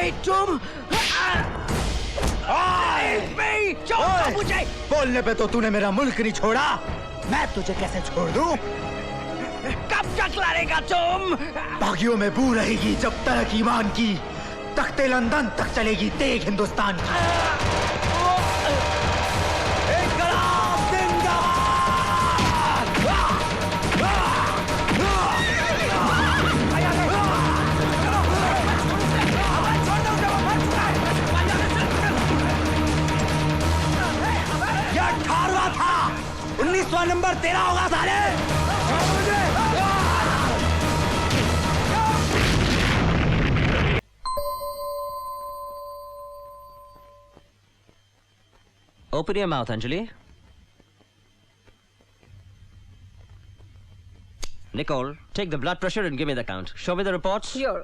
तुम मुझे बोलने पे तो तूने मेरा मुल्क नहीं छोड़ा, मैं तुझे कैसे छोड़ दूं? कब तक लड़ेगा तुम? बागियों में बू रहेगी जब तक ईमान की, तख्ते लंदन तक चलेगी तेग हिंदुस्तान की। यह 18वां था, 19वां नंबर तेरा होगा साले। Open your mouth, Anjali. Nicole, take the blood pressure and give me the count. Show me the reports. Sure.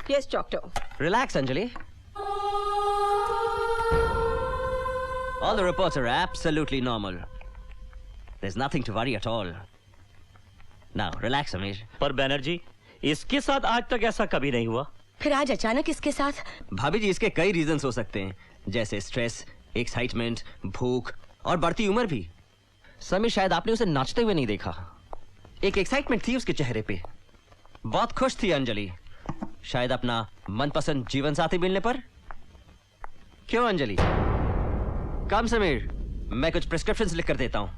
Yes, doctor. Relax, Anjali. All the reports are absolutely normal. There's nothing to worry at all. Now, relax, Amir. पर बैनर्जी, इसके साथ आज तक ऐसा कभी नहीं हुआ। फिर आज अचानक इसके साथ? भाभी जी, इसके कई रीजंस हो सकते हैं, जैसे स्ट्रेस, एक्साइटमेंट, भूख और बढ़ती उम्र भी। समीर, शायद आपने उसे नाचते हुए नहीं देखा। एक एक्साइटमेंट थी उसके चेहरे पे। बहुत खुश थी अंजलि, शायद अपना मनपसंद जीवन साथी मिलने पर। क्यों अंजलि? कम समीर, मैं कुछ प्रिस्क्रिप्शंस लिख कर देता हूं।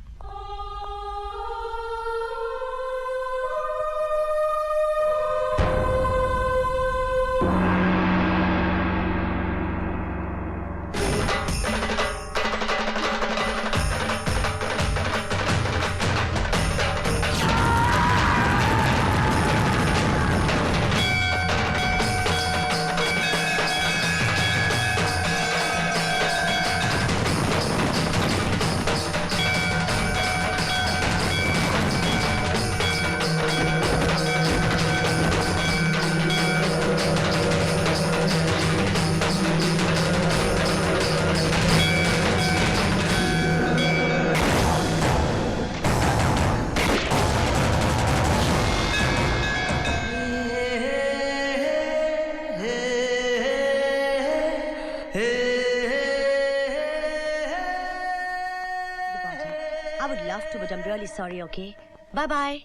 I would love to, but I'm really sorry, okay? Bye-bye.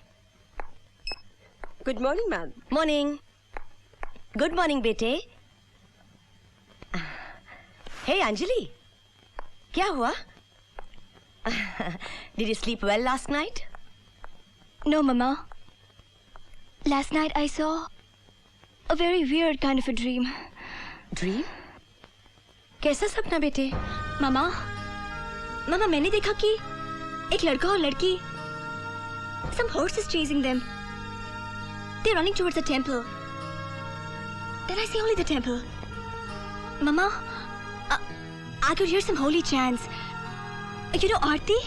Good morning, ma'am. Morning. Good morning, bete. Hey, Anjali. क्या हुआ? Did you sleep well last night? No, Mama. Last night I saw a very weird kind of a dream. Dream? कैसा सपना बेटे? मामा, मैंने देखा कि एक लड़का और लड़की, some horses chasing them. They're running towards the temple. Then I see only the temple. Mama, I could hear some holy chants. You know Aarti?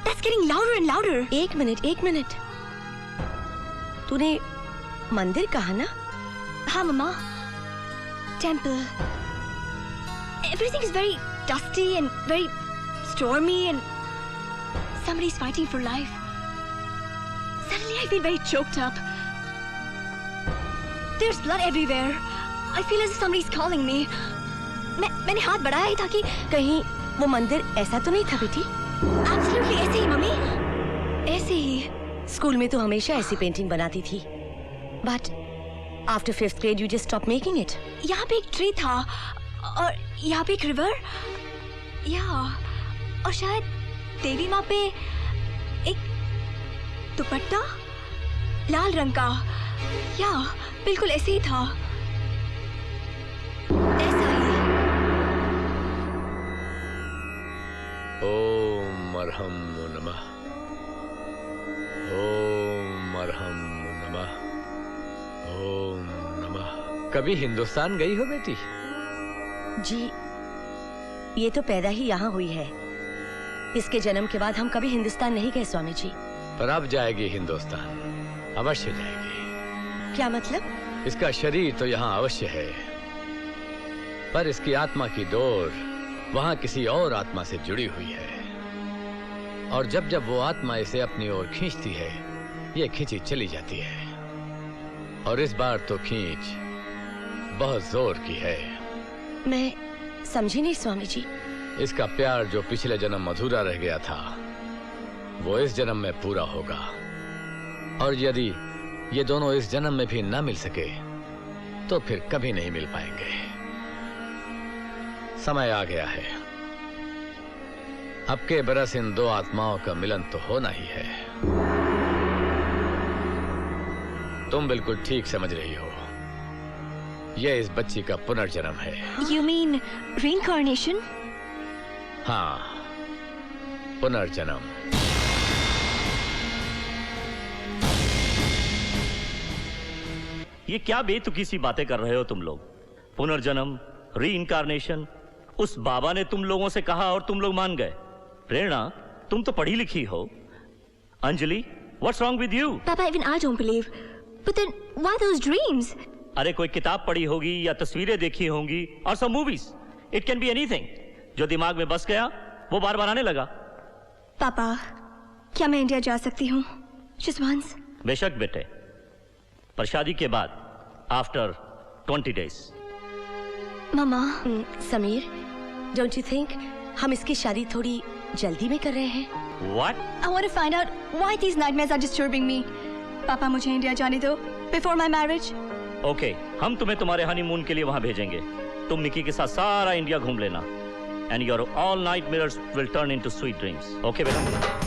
That's getting louder and louder. एक मिनट. तूने मंदिर कहा ना? हाँ मम्मा. Temple. Everything is very dusty and very stormy and somebody's fighting for life. Suddenly I feel very choked up. There's blood everywhere. I feel as if somebody's calling me. मैंने हाथ बढ़ाया ही था कि कहीं वो मंदिर ऐसा तो नहीं था बेटी? Absolutely ऐसे ही मम्मी, ऐसे ही। स्कूल में तो हमेशा ऐसी पेंटिंग बनाती थी. But after 5th grade you just stopped making it. यहाँ पे एक ट्री था और यहाँ पे एक रिवर, और शायद देवी माँ पे एक दुपट्टा लाल रंग का, बिल्कुल ऐसे ही था, ऐसा ही। ओम अर्हम नमः, ओम अर्हम नमः, ओम नमः। कभी हिंदुस्तान गई हो बेटी? जी, ये तो पैदा ही यहाँ हुई है। इसके जन्म के बाद हम कभी हिंदुस्तान नहीं गए स्वामी जी। पर अब जाएगी हिंदुस्तान, अवश्य जाएगी। क्या मतलब? इसका शरीर तो यहाँ अवश्य है, पर इसकी आत्मा की डोर वहाँ किसी और आत्मा से जुड़ी हुई है, और जब जब वो आत्मा इसे अपनी ओर खींचती है, ये खींची चली जाती है। और इस बार तो खींच बहुत जोर की है। मैं समझी नहीं स्वामी जी। इसका प्यार जो पिछले जन्म अधूरा रह गया था वो इस जन्म में पूरा होगा, और यदि ये दोनों इस जन्म में भी ना मिल सके तो फिर कभी नहीं मिल पाएंगे। समय आ गया है, अब के बरस इन दो आत्माओं का मिलन तो होना ही है। तुम बिल्कुल ठीक समझ रही हो, यह इस बच्ची का पुनर्जन्म है। You mean reincarnation? हाँ, पुनर्जन्म। ये क्या बेतुकी सी बातें कर रहे हो तुम लोग? पुनर्जन्म, री-इनकारनेशन, उस बाबा ने तुम लोगों से कहा और तुम लोग मान गए। प्रेरणा, तुम तो पढ़ी लिखी हो। Anjali, what's wrong with you? Papa, even I don't believe. But then, why those dreams? अरे कोई किताब पढ़ी होगी या तस्वीरें देखी होंगी, और some movies. It can be anything. जो दिमाग में बस गया वो बार बार आने लगा। पापा, क्या मैं इंडिया जा सकती हूँ? Just once. बेशक बेटे, पर शादी के बाद after 20 days। Mama, Sameer, don't you think हम इसकी शादी थोड़ी जल्दी में कर रहे हैं? What? I want to find out why these nightmares are disturbing me. पापा, मुझे इंडिया जाने दो before my marriage. ओके, हम तुम्हें तुम्हारे हनीमून के लिए वहां भेजेंगे। तुम मिकी के साथ सारा इंडिया घूम लेना, and your all night mirrors will turn into sweet dreams. Okay बेटा?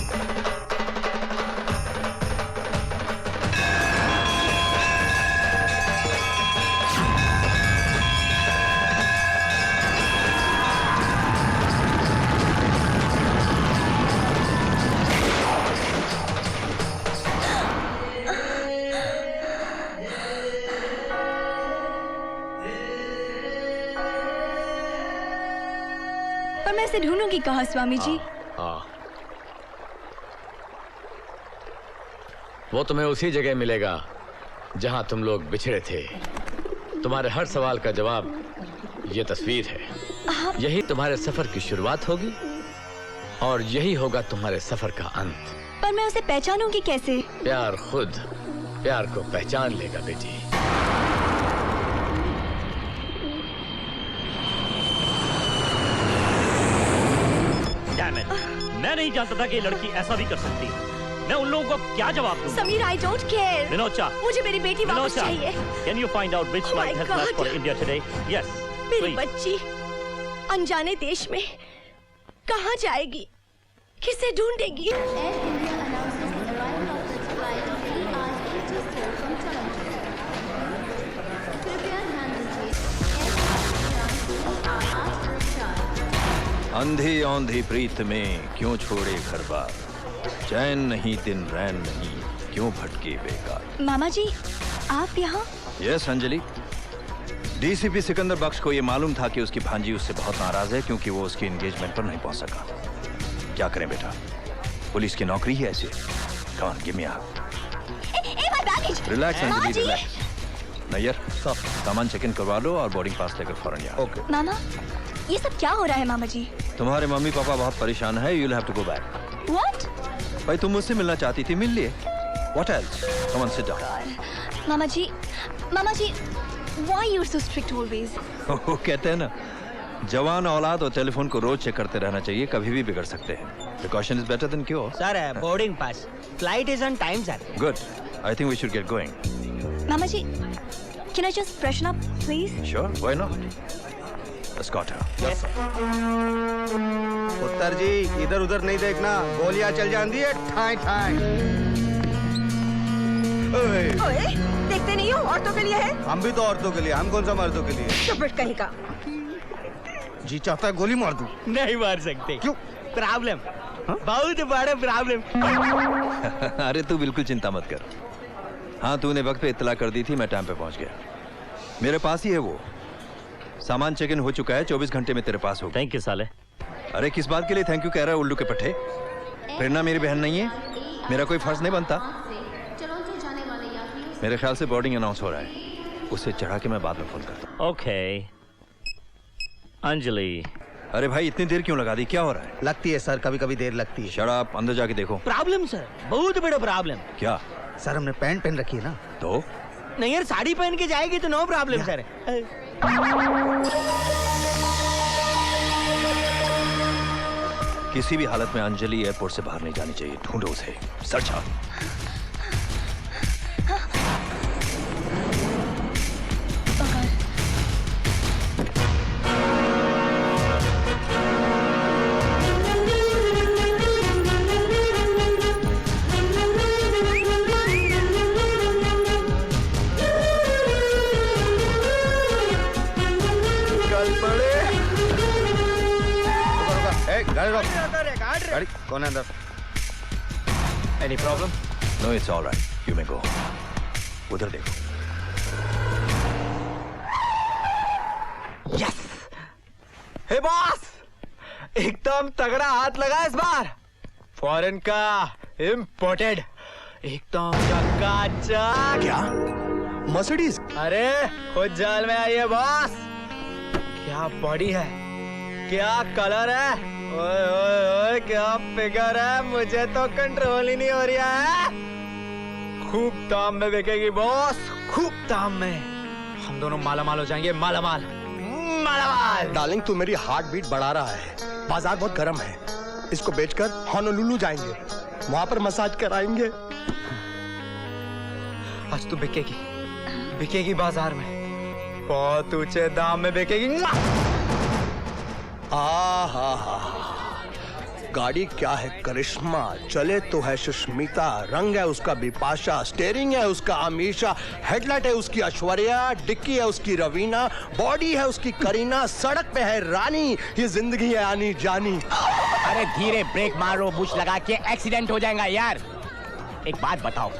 पर मैं इसे ढूंढूंगी कहाँ स्वामी जी? वो तुम्हें उसी जगह मिलेगा जहां तुम लोग बिछड़े थे। तुम्हारे हर सवाल का जवाब ये तस्वीर है। यही तुम्हारे सफर की शुरुआत होगी और यही होगा तुम्हारे सफर का अंत। पर मैं उसे पहचानूंगी कैसे? प्यार खुद प्यार को पहचान लेगा बेटी। मैं नहीं जानता था कि ये लड़की ऐसा भी कर सकती है। मैं उन लोगों को क्या जवाब दूं? Sameer, I don't care. विनोचा, मुझे मेरी बेटी वापस चाहिए। Can you find out which Oh my flight has left God. for India today? Yes, मेरी please. बच्ची अनजाने देश में कहाँ जाएगी? किसे ढूंढेगी? अंधी औंधी प्रीत में क्यों छोड़े घर बार, चैन नहीं दिन रैन नहीं क्यों भटके बेकार। मामा जी, आप यहाँ? यस अंजलि, डीसीपी सिकंदर बख्श को यह मालूम था कि उसकी भांजी उससे बहुत नाराज है क्योंकि वो उसकी एंगेजमेंट पर नहीं पहुंच सका। क्या करें बेटा, पुलिस की नौकरी ही ऐसी। Come on, give me a hug. Relax Anjali, relax. Nayyar, सामान चेक इन करवा लो और बोर्डिंग पास लेकर फौरन यहाँ। ओके। मामा, ये सब क्या हो रहा है मामा जी? तुम्हारे मम्मी पापा बहुत परेशान है। You will have to go back. What? भाई तुम मुझसे मिलना चाहती थी, मिल लिए। What else? Come on, sit down. Mama ji, why you're so strict always? वो कहते हैं ना, जवान औलाद और टेलीफोन को रोज चेक करते रहना चाहिए, कभी भी बिगड़ सकते हैं। Precaution is better than cure. Sir, boarding pass, flight is on time sir. Good. I think we should get going. मामा जी, can I just freshen up, please? Sure, why not? Escort her. उत्तर जी, इधर उधर नहीं देखना, गोलियां चल जाती है ठाई ठाई। ओए, देखते नहीं हो, औरतों के लिए है। हम भी तो औरतों के लिए, हम कौन सा मर्दों के लिए? चुपट कहीं का। जी चाहता है गोली मार दूं। नहीं मार सकते। क्यों? प्रॉब्लम, बहुत बड़ा प्रॉब्लम। अरे तू बिल्कुल चिंता मत कर। हाँ, तूने वक्त पे इत्तला कर दी थी, मैं टाइम पे पहुंच गया। मेरे पास ही है वो सामान। चेक इन हो चुका है, 24 घंटे में तेरे पास होगा। थैंक यू साले। अरे किस बात के लिए थैंक यू कह रहा है उल्लू के पट्टे? प्रेरणा मेरी बहन नहीं है, मेरा कोई फर्ज नहीं बनता। मेरे ख्याल से बोर्डिंग अनाउंस हो रहा है, उससे चढ़ा के मैं बाद में फोन करता हूँ। ओके अंजलि। अरे भाई इतनी देर क्यों लगा दी, क्या हो रहा है? लगती है सर, कभी कभी देर लगती है। शट अप, अंदर जाके देखो। प्रॉब्लम सर, बहुत बड़ा प्रॉब्लम। क्या? सर हमने पैंट पहन रखी है ना। तो नहीं यार, साड़ी पहन के जाएगी तो नो प्रॉब्लम सर। किसी भी हालत में अंजलि एयरपोर्ट से बाहर नहीं जानी चाहिए। ढूंढो उसे। Search out. गाड़ी कौन है अंदर? Any problem? No, it's all right. You may go. उधर देखो। Yes! हे बॉस, एकदम तगड़ा हाथ लगा इस बार। फॉरेन का इम्पोर्टेड, एकदम चकाचक। क्या? मर्सिडीज? अरे खुद जाल में आई है बॉस। क्या बॉडी है, क्या कलर है, ओए ओए ओए क्या फिगर है, मुझे तो कंट्रोल ही नहीं हो रहा है। खूब दाम में बिकेगी बॉस, खूब दाम में। हम दोनों मालामाल हो जाएंगे, मालामाल मालामाल। डार्लिंग तू मेरी हार्ट बीट बढ़ा रहा है। बाजार बहुत गर्म है, इसको बेचकर होनोलुलु जाएंगे, वहां पर मसाज कराएंगे। आज तू बिकेगी, बिकेगी बाजार में, बहुत ऊंचे दाम में बिकेगी। हा गाड़ी क्या है करिश्मा, चले तो है सुष्मिता, रंग है उसका बिपाशा, स्टेयरिंग है उसका अमीशा, हेडलाइट है उसकी ऐश्वर्या, डिक्की है उसकी रवीना, बॉडी है उसकी करीना, सड़क पे है रानी, ये जिंदगी है आनी जानी। अरे धीरे ब्रेक मारो, बुश लगा के एक्सीडेंट हो जाएगा यार। एक बात बताओ,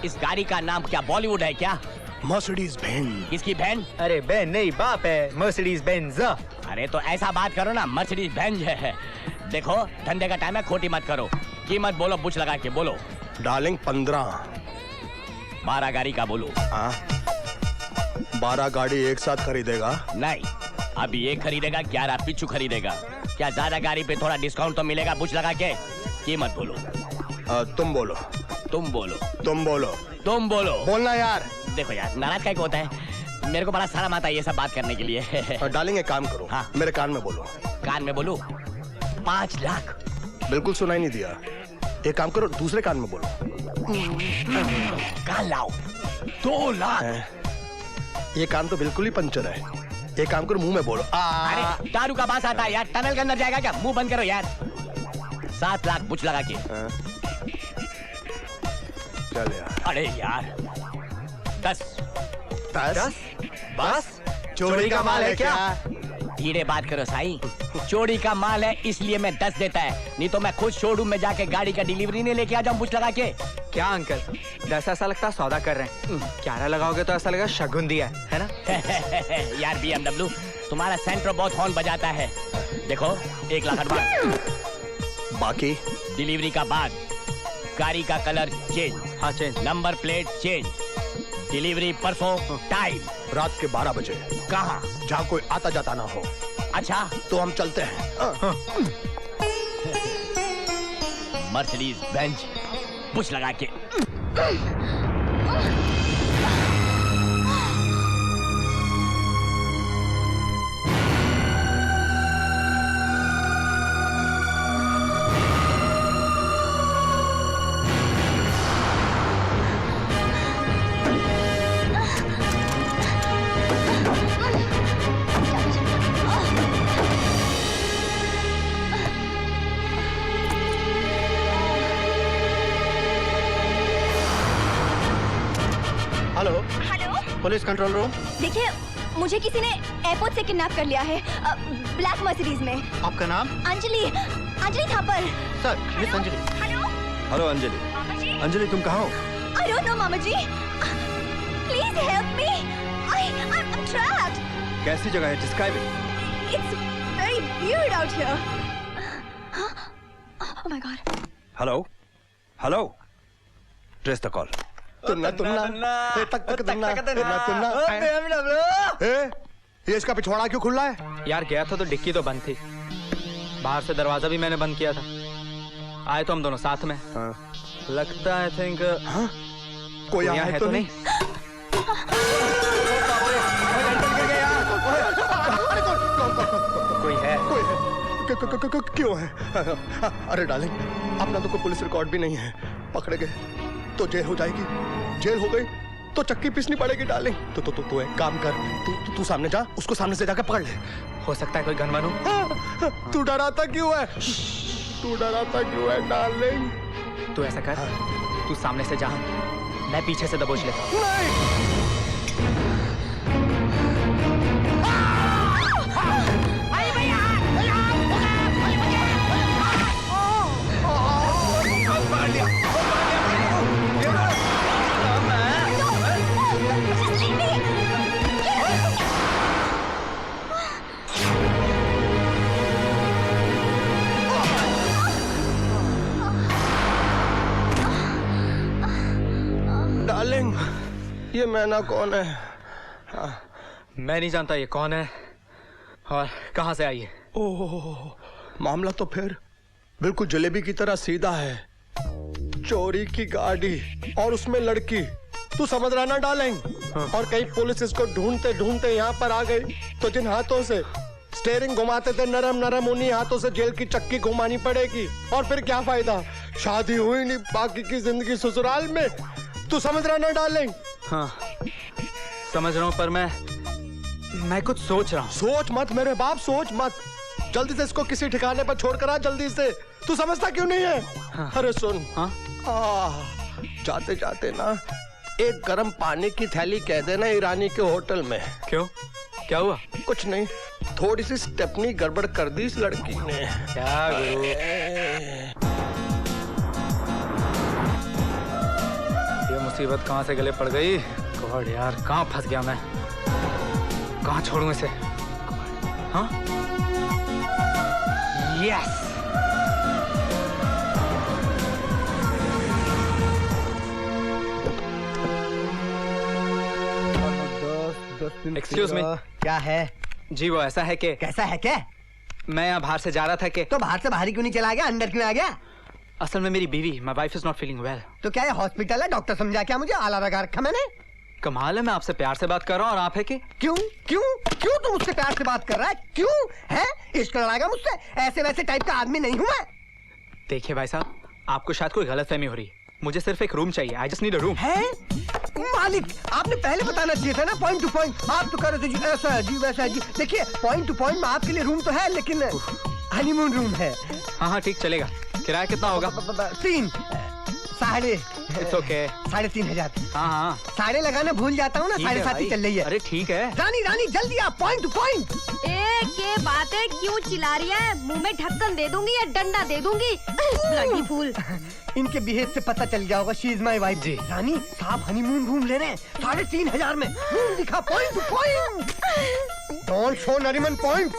इस गाड़ी का नाम क्या बॉलीवुड है क्या? Mercedes Benz. किसकी बहन? अरे बहन नहीं, बाप है, मर्सिडीज बेंज। अरे तो ऐसा बात करो ना, मर्सिडीज बेंज है। देखो धंधे का टाइम है, खोटी मत करो। कीमत बोलो, बुश लगा के बोलो। डार्लिंग 15। 12 गाड़ी का बोलो। 12 गाड़ी एक साथ खरीदेगा? नहीं, अभी एक खरीदेगा, 11 पिछू खरीदेगा। क्या ज्यादा गाड़ी पे थोड़ा डिस्काउंट तो मिलेगा बुश लगा के? कीमत बोलो। तुम बोलो। तुम बोलो। तुम बोलो। तुम बोलो। बोलना यार। देखो यार, नाराज क्या होता है, मेरे को बड़ा शर्म आता है ये सब बात करने के लिए। डार्लिंग एक काम करो, हाँ। मेरे कान में बोलो। कान में बोलूं? 5 लाख। बिल्कुल सुनाई नहीं दिया। एक काम करो, दूसरे कान में बोलो। कान लाओ। 2 लाख। ये कान तो बिल्कुल ही पंचर है। एक काम करो, मुंह में बोलो। अरे दारू का बास आता है यार, टनल के अंदर जाएगा क्या? मुंह बंद करो यार। 7 लाख बुच लगा के। चल यार। अरे यार 10। बस चोरी का माल है क्या? धीरे बात करो साईं, चोरी का माल है इसलिए मैं 10 देता है, नहीं तो मैं खुद शोरूम में जाके गाड़ी का डिलीवरी नहीं लेके आ जाऊं बुच लगा के। क्या अंकल, 10 ऐसा लगता है सौदा कर रहे हैं, 11 लगाओगे तो ऐसा लगेगा शगुन दिया है ना? यार BMW तुम्हारा सेंट्रो बहुत हॉर्न बजाता है। देखो 1 लाख एडवांस, बाकी डिलीवरी का बाद गाड़ी का कलर चेंज। हाँ change. Number plate change. Delivery परसों। टाइम रात के 12 बजे। कहाँ? जहाँ कोई आता जाता ना हो। अच्छा तो हम चलते हैं। मर्सिडीज बेंज बुश लगा के। Hello hello, police control room. देखिए मुझे किसी ने एयरपोर्ट से किडनैप कर लिया है, ब्लैक मर्सिडीज में। आपका नाम? Anjali, Anjali Thapar. Sir, miss Anjali. Hello hello Anjali. मामा जी। अंजलि तुम कहाँ हो? I don't know मामा ji, please help me, I'm trapped। कैसी जगह है? Describe it. It's very weird out here। Oh my God। Hello hello, trace the call. तुन्ना तक तुन्ना ये इसका पिछवाड़ा क्यों खुला है? यार गया था तो डिक्की तो बंद थी, बाहर से दरवाजा भी मैंने बंद किया था। आए तो हम दोनों साथ में। लगता है थिंक कोई यहाँ है है तो नहीं। कोई है? क्यों है? अरे डार्लिंग, अपना तो कोई पुलिस रिकॉर्ड भी नहीं है। पकड़े गए तो जेल हो जाएगी, जेल हो गई तो चक्की पीसनी पड़ेगी डार्लिंग। तू एक काम कर, तू सामने जा, उसको सामने से जाकर पकड़ ले। हो सकता है कोई गन बनू। तू डराता क्यों है? तू डराता क्यों है डार्लिंग? तू ऐसा कर, तू सामने से जा, मैं पीछे से दबोच लेता हूं। नहीं। डार्लिंग, ये मैना कौन है? मैं नहीं जानता ये कौन है और कहां से आई है। ओह, मामला तो फिर बिल्कुल जलेबी की तरह सीधा है। चोरी की गाड़ी और उसमें लड़की, तू समझ रहा ना डार्लिंग? और कहीं पुलिस इसको ढूंढते ढूंढते यहाँ पर आ गई तो जिन हाथों से स्टेयरिंग घुमाते थे नरम नरम, उन्हीं हाथों से जेल की चक्की घुमानी पड़ेगी। और फिर क्या फायदा? शादी हुई नहीं, बाकी की जिंदगी ससुराल में। तू समझ रहा ना डार्लिंग? हाँ, समझ रहा हूँ, पर मैं कुछ सोच रहा हूँ। सोच मत मेरे बाप, सोच मत। जल्दी से इसको किसी ठिकाने पर छोड़कर आ, जल्दी से। तू समझता क्यों नहीं है? हाँ। अरे सुन, हाँ? जाते जाते ना एक गर्म पानी की थैली कह देना ईरानी के होटल में। क्यों, क्या हुआ? कुछ नहीं, थोड़ी सी स्टेपनी गड़बड़ कर दी इस लड़की ने। क्या गुरु? ये मुसीबत कहाँ से गले पड़ गई? गॉड यार, कहाँ फंस गया मैं? कहाँ छोड़ूं इसे? हाँ? यस! Excuse me. क्या है जी? वो ऐसा है कि कैसा है क्या? मैं यहाँ बाहर से जा रहा था कि तो बाहर से बाहर ही क्यों नहीं चला गया, अंदर क्यों आ गया? असल में मेरी बीवी, my wife is not feeling well. तो क्या ये हॉस्पिटल है? डॉक्टर समझा क्या मुझे? आला लगा रखा मैंने। कमाल है, मैं आपसे प्यार से बात कर रहा हूँ और आप है कि क्यों क्यों क्यों तू मुझसे प्यार से बात कर रहा है? क्यों है? इश्क लड़ाएगा मुझसे? ऐसे वैसे टाइप का आदमी नहीं हूँ मैं। देखिए भाई साहब, आपको शायद कोई गलतफहमी हो रही है। मुझे सिर्फ एक रूम चाहिए। I just need a room. है मालिक, आपने पहले बताना चाहिए था ना, पॉइंट टू पॉइंट। आप तो कह रहे थे जी ऐसा है जी वैसा है जी। देखिए, पॉइंट टू पॉइंट में आपके लिए रूम तो है, लेकिन हनीमून रूम है। हाँ हाँ ठीक चलेगा। किराया कितना होगा? 3,500। हाँ हाँ, साढ़े लगाना भूल जाता हूँ ना, 7.5 चल रही है। अरे ठीक है। रानी जल्दी आप, पॉइंट टू पॉइंट। ये बातें क्यों चिल्ला रही है? मुंह में ढक्कन दे दूंगी या डंडा दे दूंगी। Bloody fool. इनके बिहेव से पता चल गया होगा, शी इज माई वाइफ। जी रानी साहब हनीमून रूम ले रहे हैं 3,500 में। रूम दिखा, point two point. Don't show Nariman point.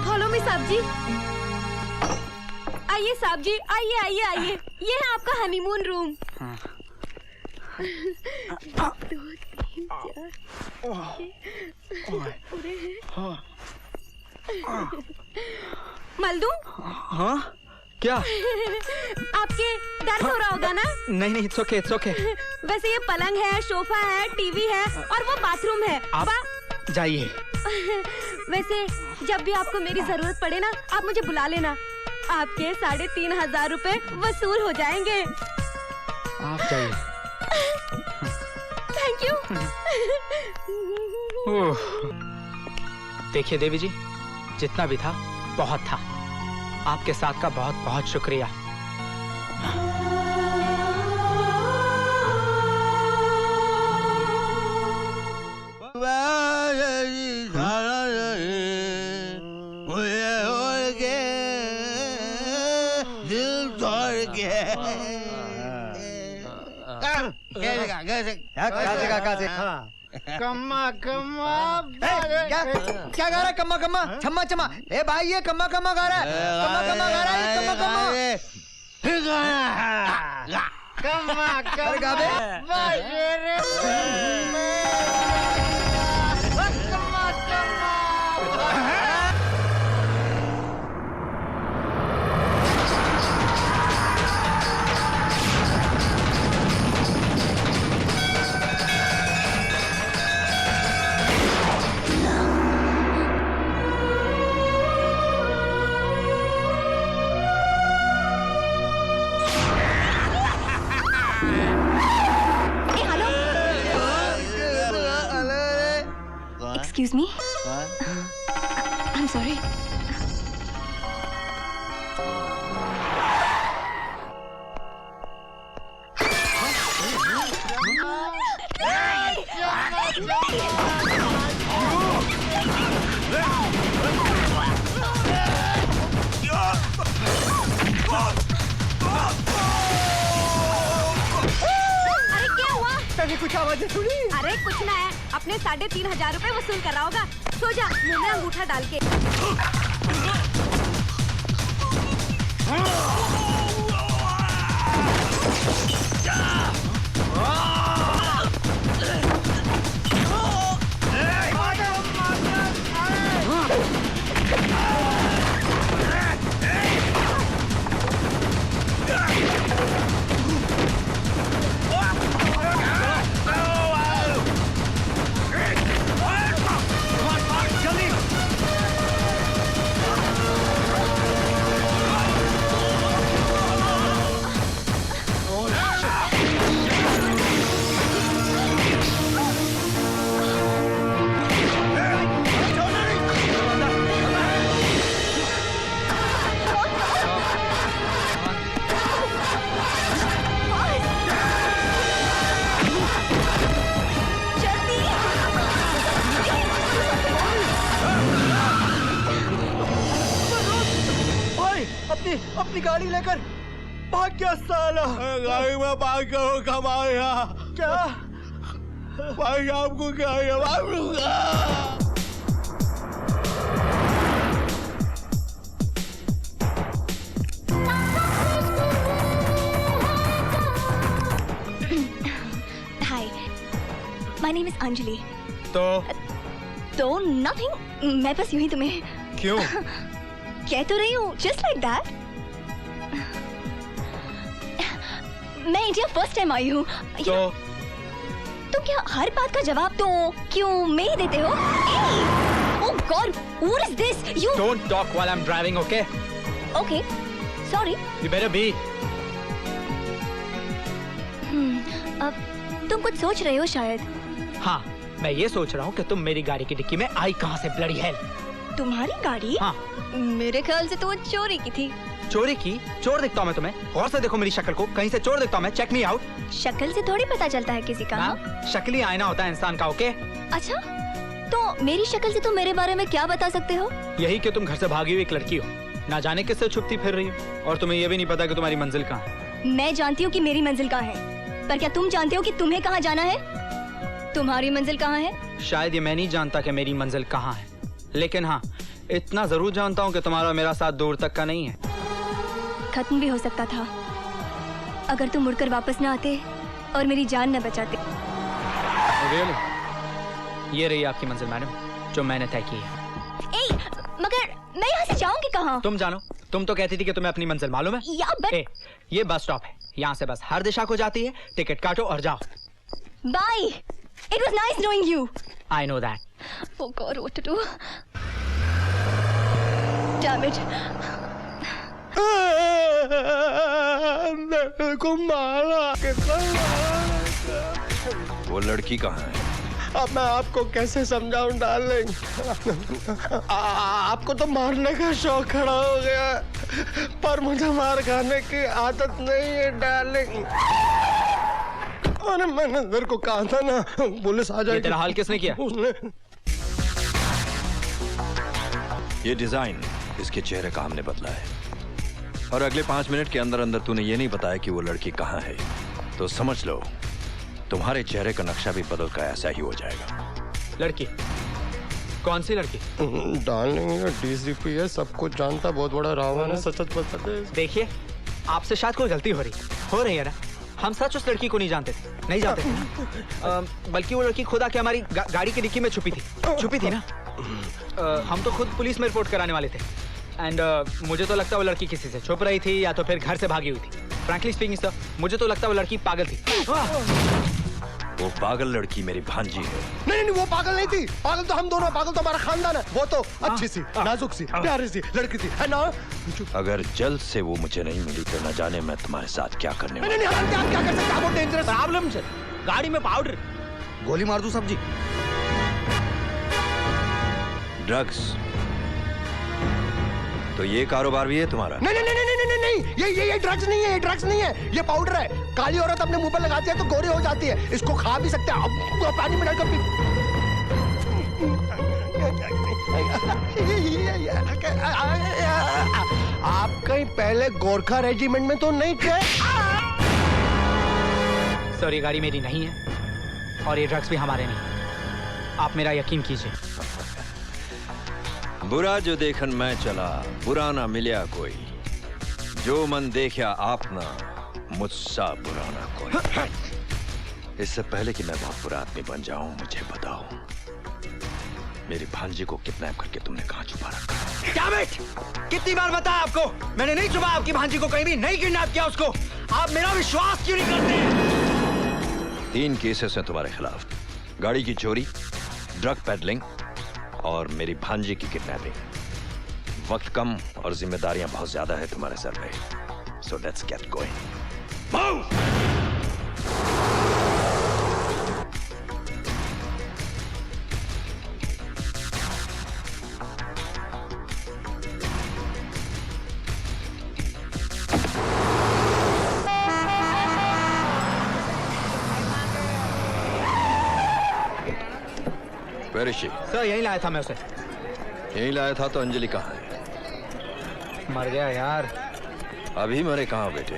Follow me साहब जी। आइए साहब जी, आइए आइए आइए। ये है आपका हनीमून रूम। 2, 3, 4 मल्दू। हाँ क्या? आपके दर्द हो रहा होगा ना? नहीं इट्स ओके इट्स ओके। वैसे ये पलंग है, सोफा है, टीवी है और वो बाथरूम है। आप जाइए। वैसे जब भी आपको मेरी जरूरत पड़े ना, आप मुझे बुला लेना। आपके 3,500 रुपए वसूल हो जाएंगे। आप जाइए। Thank you. देखिए देवी जी, जितना भी था बहुत था। आपके साथ का बहुत बहुत शुक्रिया। कम्मा क्या गा रहा है? कम्मा कम्मा छम्मा छम्मा। ए भाई, ये कम्मा कम्मा गा रहा है। कम्मा कम्मा गा रहा है, कम्मा कम्मा। अरे गा बे। Excuse me. I'm sorry. मैंने कुछ आवाजें सुनी। अरे कुछ ना है, अपने 3,500 रुपए वसूल कर रहा होगा। सो जा, मुंह में अंगूठा डाल के। अपनी गाड़ी लेकर भाग गया साला। गाड़ी में भाग गया कमाया। क्या भाई आपको क्या मारूंगा? Hi, my name is Anjali. तो nothing. मैं बस यूं ही तुम्हें क्यों? कह तो रही हूँ, just like that. मैं इंडिया फर्स्ट टाइम आई हूँ। तो क्या हर बात का जवाब तो क्यों मैं ही देते हो? Oh God, what is this? You Don't talk while I'm driving, okay? Okay, sorry. You better be. अब तुम कुछ सोच रहे हो शायद। हाँ, मैं ये सोच रहा हूँ कि तुम मेरी गाड़ी की डिक्की में आई कहाँ से ब्लडी हेल? तुम्हारी गाड़ी? हाँ। मेरे ख्याल से तो वो चोरी की थी। चोरी की? चोर दिखता हूँ मैं तुम्हें? गौर से देखो मेरी शक्ल को, कहीं से चोर दिखता हूँ मैं? Check me out. शक्ल से थोड़ी पता चलता है किसी का। हाँ? शक्ल ही आईना होता है इंसान का, ओके? अच्छा, तो मेरी शक्ल से तुम मेरे बारे में क्या बता सकते हो? यही कि तुम घर से भागी हुई एक लड़की हो, ना जाने किससे छुपती फिर रही हो, और तुम्हें ये भी नहीं पता कि तुम्हारी मंजिल कहाँ है। मैं जानती हूँ कि मेरी मंजिल कहाँ है, पर क्या तुम जानते हो कि तुम्हें कहाँ जाना है? तुम्हारी मंजिल कहाँ है? शायद ये मैं नहीं जानता कि मेरी मंजिल कहाँ है, लेकिन हाँ, इतना जरूर जानता हूँ कि तुम्हारा मेरा साथ दूर तक का नहीं है। खत्म भी हो सकता था अगर तुम मुड़कर वापस न आते और मेरी जान न बचाते। Really? ये रही आपकी मंजिल मैडम, जो मैंने तय की है। मगर मैं यहाँ से जाऊंगी कहाँ? तुम जानो, तुम तो कहती थी कि तुम्हें अपनी मंजिल मालूम है। ये बस स्टॉप है, यहाँ से बस हर दिशा को जाती है, टिकट काटो और जाओ। Bye. It was nice knowing you. I know that. Oh God, what to do? Damn it. मेरे को मारा, कितना वो लड़की कहाँ है? अब मैं आपको कैसे समझाऊं डार्लिंग? आपको तो मारने का शौक खड़ा हो गया, पर मुझे मार खाने की आदत नहीं है डार्लिंग। अरे मैंने अंदर को कहा था ना, पुलिस आ जाएगी। तेरा हाल किसने किया? उसने। ये डिजाइन इसके चेहरे का हमने बदला है, और अगले 5 मिनट के अंदर अंदर तूने ये नहीं बताया कि वो लड़की कहाँ है, तो समझ लो तुम्हारे चेहरे का नक्शा भी बदल कर ऐसा ही हो जाएगा। लड़की? कौन सी लड़की? डार्लिंग डीसीपी है, सब कुछ जानता, बहुत बड़ा रावण है, सच सच बता दे। देखिए, आपसे शायद कोई गलती हो रही है ना। हम सच उस लड़की को नहीं जानते थे, नहीं जानते थे। बल्कि वो लड़की खुद आके हमारी गाड़ी की डिक्की में छुपी थी ना। हम तो खुद पुलिस में रिपोर्ट कराने वाले थे, एंड मुझे तो लगता है वो लड़की किसी से छुप रही थी या तो फिर घर से भागी हुई थी। फ्रैंकली स्पीकिंग सर, मुझे तो लगता है वो लड़की पागल थी। वो पागल लड़की मेरी भांजी है। नहीं, वो पागल नहीं थी, पागल तो हम दोनों, पागल तो हमारा खानदान है। वो तो अच्छी सी, नाजुक सी, प्यारी सी लड़की थी, है ना? अगर जल्द से वो मुझे नहीं मिली तो न जाने मैं तुम्हारे साथ क्या करने वाला। नहीं, हम क्या कर सकते हैं? बहुत डेंजरस प्रॉब्लम है। गाड़ी में पाउडर, गोली मार दूं सब्जी। ड्रग्स। तो ये कारोबार भी है तुम्हारा? नहीं नहीं नहीं नहीं नहीं नहीं, ये ड्रग्स नहीं है, ये ड्रग्स नहीं है, ये पाउडर है। काली औरत अपने मुंह पर लगाती है तो गोरी हो जाती है। इसको खा भी सकते हैं, अब पानी में डालकर पी। आप कहीं पहले गोरखा रेजिमेंट में तो नहीं थे? सर, ये गाड़ी मेरी नहीं है और ये ड्रग्स भी हमारे नहीं। आप मेरा यकीन कीजिए। बुरा जो देखन मैं चला, बुरा ना मिलिया कोई। जो मन देखा आपना, मुझसा बुरा ना कोई। इससे पहले कि मैं बहुत बुरा आदमी बन जाऊं, मुझे बताओ, मेरी भांजी को किडनैप करके तुमने कहां छुपा रखा? क्या बेट? कितनी बार बताया आपको, मैंने नहीं छुपा आपकी भांजी को, कहीं भी नहीं किडनैप किया उसको। आप मेरा विश्वास क्यों नहीं करते? 3 केसेस हैं तुम्हारे खिलाफ, गाड़ी की चोरी, ड्रग पेडलिंग और मेरी भांजी की किडनैपिंग। वक्त कम और जिम्मेदारियां बहुत ज्यादा है तुम्हारे सर पे, so let's get going. Move! Where is she? Sir, यहीं लाया था मैं उसे। यहीं लाया था तो अंजलि कहाँ है? मर गया यार। अभी मरे कहाँ बेटे,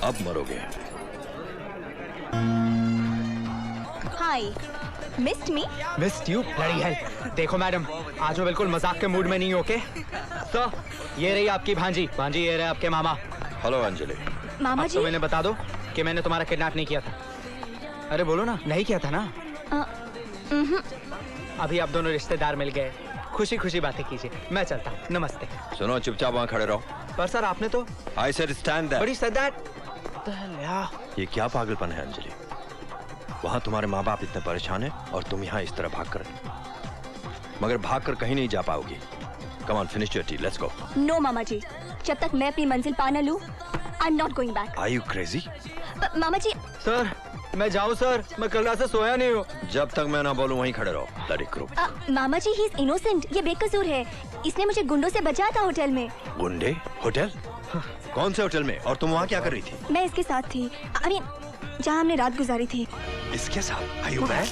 अब मरोगे। Hi, missed me? Missed you? Bloody hell. देखो मैडम, आज मैं बिल्कुल मजाक के मूड में नहीं हूँ, ओके? सर, ये रही आपकी भांजी। भांजी, ये रहे आपके मामा। हेलो अंजलि। मामा जी? तो मैंने बता दो कि मैंने तुम्हारा किडनैप नहीं किया था। अरे बोलो ना, नहीं किया था ना? अभी आप दोनों रिश्तेदार मिल गए, खुशी खुशी बातें कीजिए। मैं चलता हूँ, नमस्ते। सुनो, चुपचाप वहाँ खड़े रहो। पर सर, आपने तो I said stand there. But he said that. ये क्या पागलपन है अंजलि? वहाँ तुम्हारे माँ बाप इतने परेशान हैं और तुम यहाँ इस तरह भाग कर, मगर भाग कर कहीं नहीं जा पाओगी। Come on, finish your tea. Let's go. No, मामा जी, जब तक मैं अपनी मंजिल पा न लूं, I'm not going back. Are you crazy? मामा जी। सर, मैं जाऊँ सर? मैं कल रात से सोया नहीं हूँ। जब तक मैं ना बोलूँ वहीं खड़े रहो। Bloody crook. Mama ji, he is innocent. ये बेकसूर है। इसने मुझे गुंडों से बचाया था होटल में। गुंडे? होटल? कौन से होटल में? और तुम वहाँ क्या कर रही थी? मैं इसके साथ थी। जहाँ हमने रात गुजारी थी। इसके साथ? Are you mad?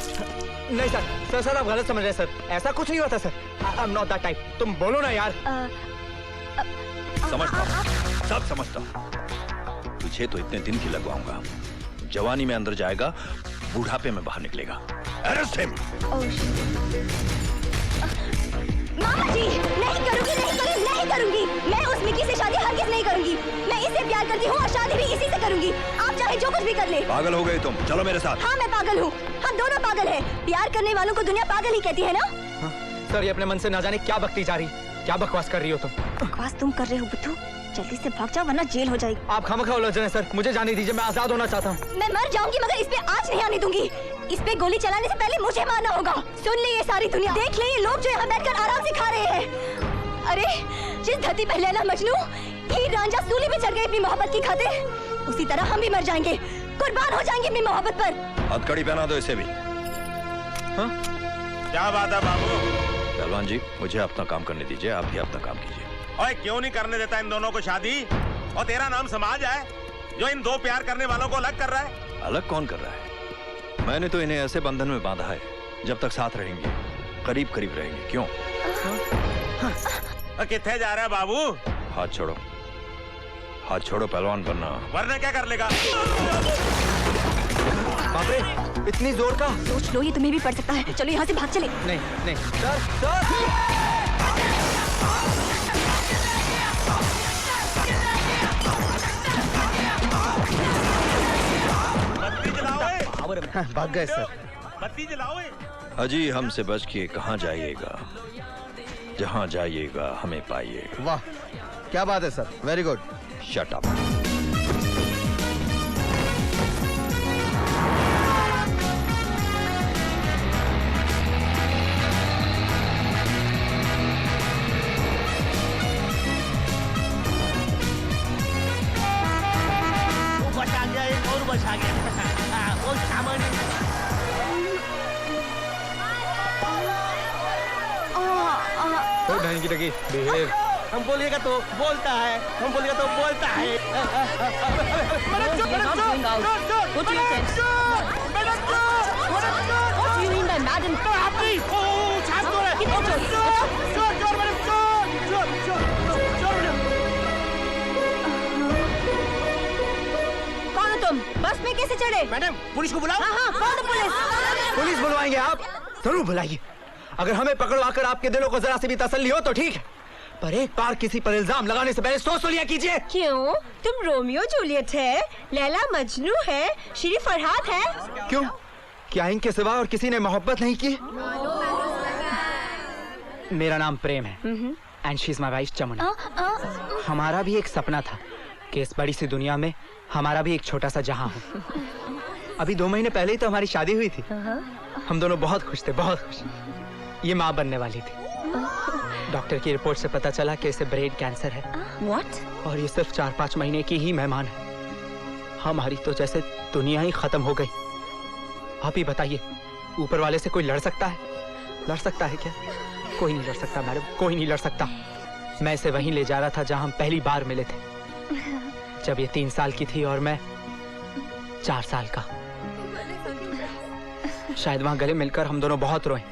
नहीं सर, सर आप गलत समझ रहे हैं सर। ऐसा कुछ नहीं होता sir. I'm not that type. तुम बोलो ना यार। समझता हूँ, सब समझता हूँ। तुझे तो इतने दिन की लगवाऊंगा, जवानी में अंदर जाएगा, बुढ़ापे में बाहर निकलेगा। Arrest him! मामा जी, नहीं करूंगी। मैं उस मिकी से शादी हरगिज़ नहीं करूंगी। मैं इससे प्यार करती हूँ और शादी भी इसी से करूंगी। आप चाहे जो कुछ भी कर ले। पागल हो गई तुम, चलो मेरे साथ। हाँ, मैं पागल हूँ। हम दोनों पागल हैं। प्यार करने वालों को दुनिया पागल ही कहती है ना? हाँ, सर, ये अपने मन से ना जाने क्या बकती जा रही, क्या बकवास कर रही हो तुम। बकवास तुम कर रहे हो बुद्धू। जल्दी से भाग जाओ वरना जेल हो जाएगी। आप खामखा उलझ रहे हैं सर, मुझे जाने दीजिए, मैं आजाद होना चाहता हूँ। मैं मर जाऊंगी मगर इस पे आँच नहीं आने दूंगी। इस पे गोली चलाने से पहले मुझे मारना होगा। सुन ले ये सारी दुनिया, देख ले ये लोग जो यहाँ बैठकर आराम से खा रहे हैं। अरे जिस धरती पर लैला मजनू, हीर रांझा सूली पे चढ़ गए अपनी मोहब्बत की खातिर, उसी तरह हम भी मर जाएंगे, कुर्बान हो जाएंगे अपनी मोहब्बत पर। हथकड़ी पहना दो इसे भी। हाँ? क्या बात है बाबू? पहलवान जी, मुझे अपना काम करने दीजिए, आप भी अपना काम कीजिए। ओए, क्यों नहीं करने देता इन दोनों को शादी? और तेरा नाम समाज है जो इन दो प्यार करने वालों को अलग कर रहा है। अलग कौन कर रहा है? मैंने तो इन्हें ऐसे बंधन में बांधा है, जब तक साथ रहेंगे, करीब करीब रहेंगे। क्यों? किथे जा रहा है बाबू? हाथ छोड़ो, हाथ छोड़ो पहलवान, वरना क्या कर लेगा? बाप रे, इतनी जोर का? सोच लो, ये तुम्हें भी पड़ सकता है। चलो यहाँ से भाग चले। नहीं सर। भाग गए सर। बत्ती जलाओ। अजी, हमसे बच के कहाँ जाइएगा, जहाँ जाइएगा हमें पाइएगा। वाह, क्या बात है sir, very good. Shut up. बचा गया, एक और बचा गया। वो सामान ओ बहन की टकी बिहेव। हम बोलिएगा तो बोलता है, हम बोलिएगा तो बोलता है। कौन हो तुम? बस में कैसे चढ़े? मैडम पुलिस को बुलाओ। हाँ, कौन है पुलिस? पुलिस बुलवाएंगे आप? जरूर बुलाइए। अगर हमें पकड़वा कर आपके दिलों को जरा सी भी तसल्ली हो तो ठीक है, पर एक बार किसी पर इल्जाम लगाने से पहले सोच लिया कीजिए। क्यों? तुम रोमियो जूलियट है, लैला मजनू है, श्री फरहाद है? क्यों? क्या इनके सिवा और किसी ने मोहब्बत नहीं की? मेरा नाम प्रेम है and she is my wife Jamuna. हमारा भी एक सपना था कि इस बड़ी सी दुनिया में हमारा भी एक छोटा सा जहां हो। अभी 2 महीने पहले ही तो हमारी शादी हुई थी। हम दोनों बहुत खुश थे, बहुत खुश। ये माँ बनने वाली थी। डॉक्टर की रिपोर्ट से पता चला कि इसे ब्रेन कैंसर है। What? और ये सिर्फ 4-5 महीने की ही मेहमान है। हमारी तो जैसे दुनिया ही खत्म हो गई। आप ही बताइए, ऊपर वाले से कोई लड़ सकता है? लड़ सकता है क्या? कोई नहीं लड़ सकता मैडम, कोई नहीं लड़ सकता। मैं इसे वहीं ले जा रहा था जहां हम पहली बार मिले थे, जब ये 3 साल की थी और मैं 4 साल का। शायद वहां गले मिलकर हम दोनों बहुत रोए।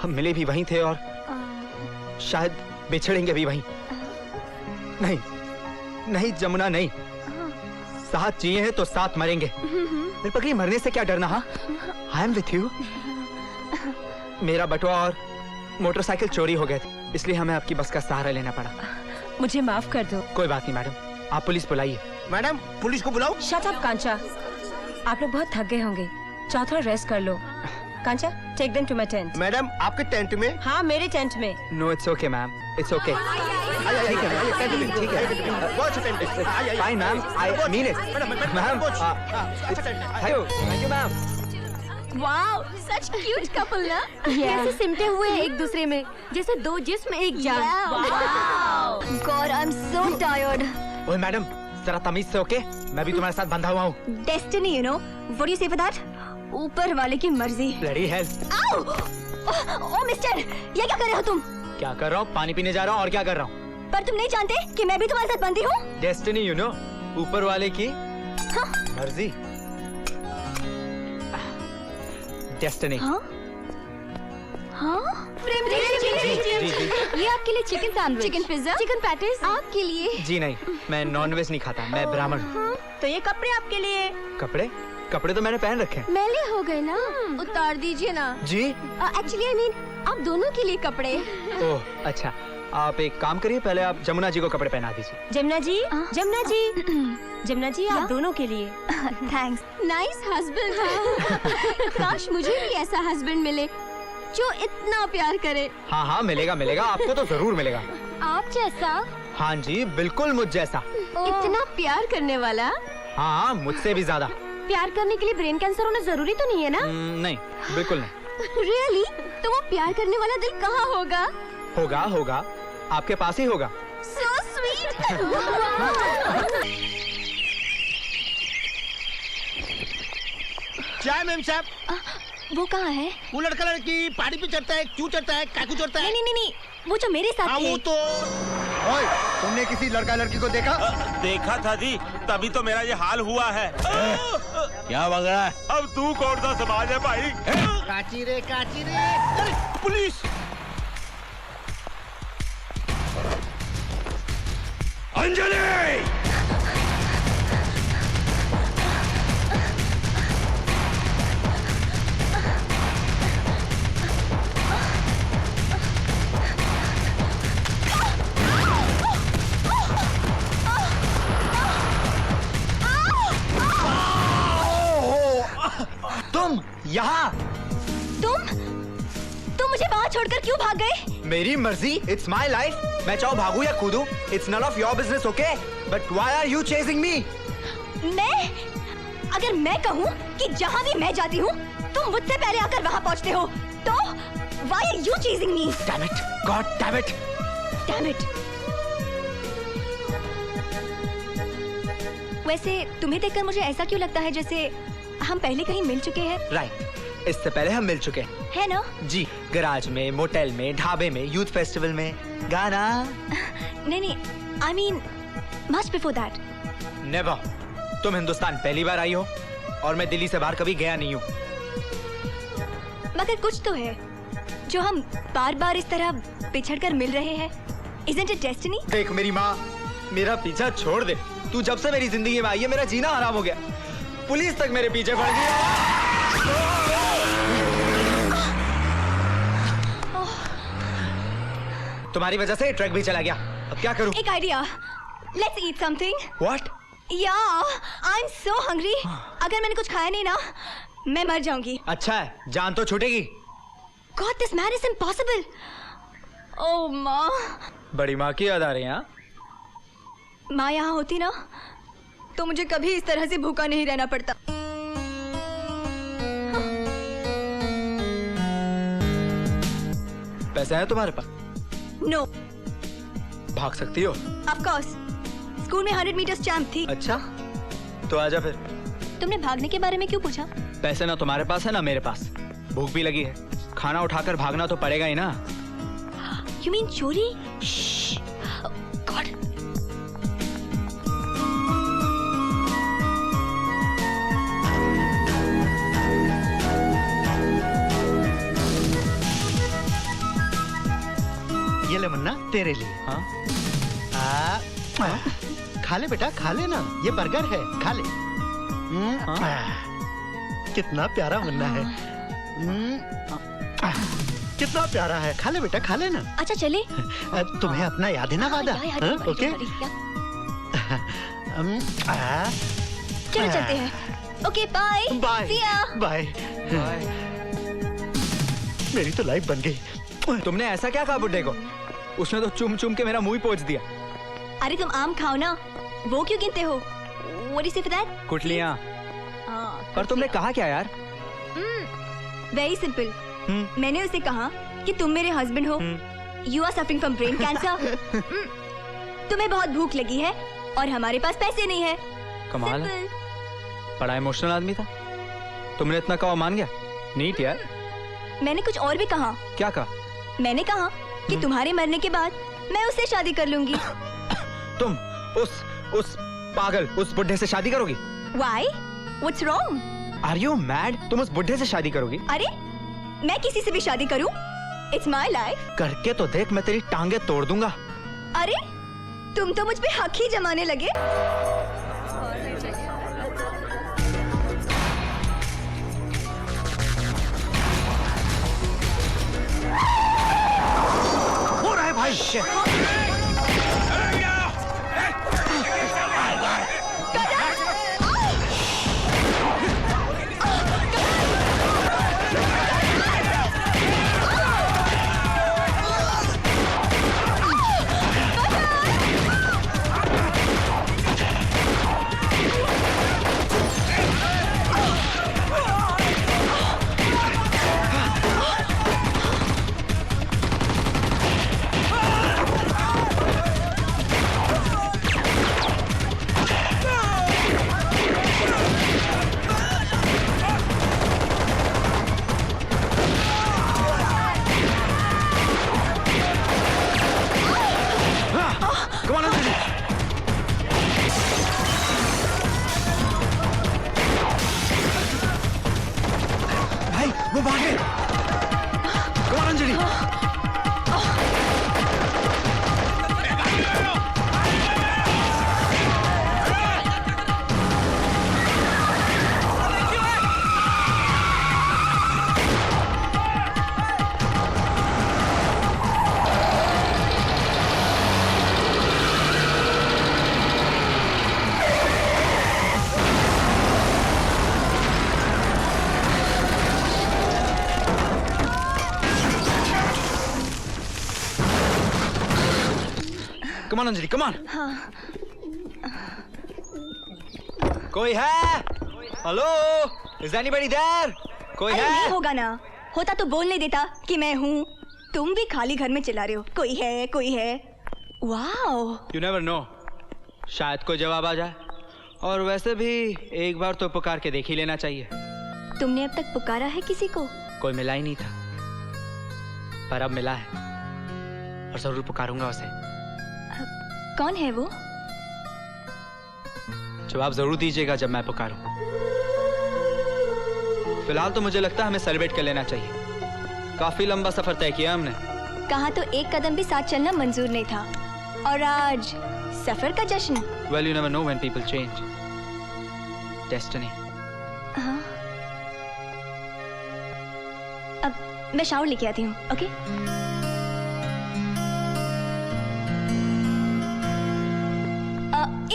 हम मिले भी वहीं थे और शायद बिछड़ेंगे भी वहीं। नहीं नहीं जमुना नहीं, साथ जिए हैं तो साथ मरेंगे। मेरे पगली, मरने से क्या डरना? हाँ, आई एम विथ यू। मेरा बटुआ और मोटरसाइकिल चोरी हो गए थे, इसलिए हमें आपकी बस का सहारा लेना पड़ा। मुझे माफ कर दो। कोई बात नहीं मैडम, आप पुलिस बुलाइए। मैडम पुलिस को बुलाओ। शट अप कांचा, आप लोग बहुत थक गए होंगे, चाहो थोड़ा रेस्ट कर लो। Kancha, take them to my tent. Madam आपके टेंट में? हाँ, मेरे टेंट में। No it's okay ma'am, it's okay. ठीक है, ठीक है। बहुत अच्छा टेंट है। Fine ma'am, I mean it. Ma'am, thank you ma'am. Wow, such cute couple ना। कैसे सिमटे हुए हैं एक दूसरे में, जैसे 2 जिस्म एक जान। God, I am so tired. ओए मैडम, जरा तमीज से ओके? मैं भी तुम्हारे साथ बंधा हुआ हूँ। Destiny, you know what you से फॉर दैट? ऊपर वाले की मर्जी। Bloody hell. ओ मिस्टर, ये क्या कर रहे हो तुम? क्या कर रहा हूँ? पानी पीने जा रहा हूँ। और क्या कर रहा हूँ? पर तुम नहीं जानते कि मैं भी तुम्हारे साथ बंधी हूँ? डेस्टिनी, यू नो, ऊपर वाले की मर्जी। डेस्टिनी। हाँ? प्रेम जी, ये आपके लिए chicken sandwich, chicken pizza, chicken patties आपके लिए। जी नहीं, मैं नॉनवेज नहीं खाता, मैं ब्राह्मण हूँ। तो ये कपड़े आपके लिए। कपड़े? कपड़े तो मैंने पहन रखे हैं। मैले हो गए ना, उतार दीजिए ना। जी? एक्चुअली आई मीन आप दोनों के लिए कपड़े। ओह अच्छा, आप एक काम करिए, पहले आप जमुना जी को कपड़े पहना दीजिए। जमुना जी, जमुना जी, जमुना जी, आप दोनों के लिए। थैंक्स। Nice husband. काश मुझे भी ऐसा हस्बैंड मिले जो इतना प्यार करे। हाँ हाँ, मिलेगा मिलेगा, आपको तो जरूर मिलेगा। आप जैसा? हाँ जी, बिल्कुल मुझ जैसा। इतना प्यार करने वाला? हाँ, मुझसे भी ज्यादा। प्यार करने के लिए ब्रेन कैंसर होना जरूरी तो नहीं है ना? नहीं, बिल्कुल नहीं। रियली? तो वो प्यार करने वाला दिल कहाँ होगा? होगा होगा, आपके पास ही होगा। So sweet. क्या मैम साहब? वो कहाँ है? वो लड़का लड़की पहाड़ी पे चढ़ता है, क्यों चढ़ता है, काकू चढ़ता है? नहीं, वो जो मेरे साथ थे। वो तो। ओए, तुमने किसी लड़का लड़की को देखा? देखा था जी, तभी तो मेरा ये हाल हुआ है। क्या बग रहा है? अब तू कौन सा समाज है भाई? काची रे, काची रे। पुलिस! अंजलि! तुम यहाँ? तुम मुझे वहाँ छोड़कर क्यों भाग गए? मेरी मर्जी, इट्स माई लाइफ। मैं चाहो भागू या कूदू, it's none of your business, okay? But why are you chasing me? अगर मैं कहूँ कि जहाँ भी मैं जाती हूँ तुम मुझसे पहले आकर वहाँ पहुँचते हो, तो why are you chasing me? Damn it, god damn it, damn it. वैसे तुम्हें देखकर मुझे ऐसा क्यों लगता है जैसे हम पहले कहीं मिल चुके हैं? राइट, इससे पहले हम मिल चुके हैं। है ना? जी, गैराज में, मोटेल में, ढाबे में, यूथ फेस्टिवल में, गाना। नहीं, I mean much before that. Never. तुम हिंदुस्तान पहली बार आई हो और मैं दिल्ली से बाहर कभी गया नहीं हूँ। मगर कुछ तो है जो हम बार बार इस तरह बिछड़कर मिल रहे हैं। Isn't it destiny? देख मेरी माँ, मेरा पीछा छोड़ दे। तू जब से मेरी जिंदगी में आई है मेरा जीना हराम हो गया। पुलिस तक मेरे पीछे पड़ गई। तुम्हारी वजह से ट्रक भी चला गया। अब क्या करूं? एक idea. Let's eat something. What? Yeah, I'm so hungry. अगर मैंने कुछ खाया नहीं ना, मैं मर जाऊंगी। अच्छा है, जान तो छूटेगी। God, this man is impossible. Oh माँ। बड़ी माँ की याद आ रही है? माँ यहाँ होती ना, तो मुझे कभी इस तरह से भूखा नहीं रहना पड़ता। पैसा है तुम्हारे पास? No. भाग सकती हो? Of course. स्कूल में 100 मीटर्स चैंप थी। अच्छा, तो आजा फिर। तुमने भागने के बारे में क्यों पूछा? पैसे ना तुम्हारे पास है ना मेरे पास। भूख भी लगी है, खाना उठाकर भागना तो पड़ेगा ही ना। You mean चोरी? God. ये ले मुन्ना, तेरे लिए। हाँ? खा ले बेटा, खा ले ना, ये बर्गर है, खा ले। कितना प्यारा मुन्ना है। कितना प्यारा है, खा ले बेटा, खा ले ना। अच्छा चले। तुम्हें अपना याद है ना वादा? ओके। चलो चलते हैं। Okay bye. Bye. See ya. Bye. मेरी तो लाइफ बन गई। तुमने ऐसा क्या कहा बुड्ढे को? उसने तो चुम चुम के मेरा मुंह ही पोंछ दिया। अरे तुम आम खाओ ना, वो क्यों गिनते हो? What do you say for that? कुटलियाँ। पर तुमने कहा क्या यार? Very simple. मैंने उसे कहा कि तुम मेरे हस्बैंड हो। You are suffering from brain cancer. तुम्हें बहुत भूख लगी है और हमारे पास पैसे नहीं है। कमाल है, बड़ा इमोशनल आदमी था। तुमने इतना कहा मान गया? नीट यार। मैंने कुछ और भी कहा। क्या कहा? मैंने कहा कि तुम्हारे मरने के बाद मैं उससे शादी कर लूंगी। तुम उस पागल उस बुड्ढे से शादी करोगी? Why? What's wrong? Are you mad? तुम उस बुड्ढे से शादी करोगी? अरे मैं किसी से भी शादी करूं? It's my life. करके तो देख, मैं तेरी टांगे तोड़ दूंगा। अरे तुम तो मुझ पे हक ही जमाने लगे। हो रहा है भाई। वो भागे। Come on, Anjali. Come on, Anjali, come on. हाँ। कोई है? हेलो? Is anybody there? कोई अरे है? नहीं होगा ना, होता तो बोल नहीं देता कि मैं हूँ। तुम भी खाली घर में चिल्ला रहे हो, कोई है, कोई है। वाओ। You never know. शायद कोई जवाब आ जाए। और वैसे भी एक बार तो पुकार के देख ही लेना चाहिए। तुमने अब तक पुकारा है किसी को? कोई मिला ही नहीं था, पर अब मिला है और जरूर पुकारूंगा उसे। कौन है वो? जवाब जरूर दीजिएगा जब मैं पुकारूं। फिलहाल तो मुझे लगता है हमें सेलिब्रेट कर लेना चाहिए। काफी लंबा सफर तय किया हमने। कहा तो एक कदम भी साथ चलना मंजूर नहीं था, और आज सफर का जश्न। Well, you never know when people change. Destiny. हाँ। अब मैं शावर लेके आती हूँ, ओके?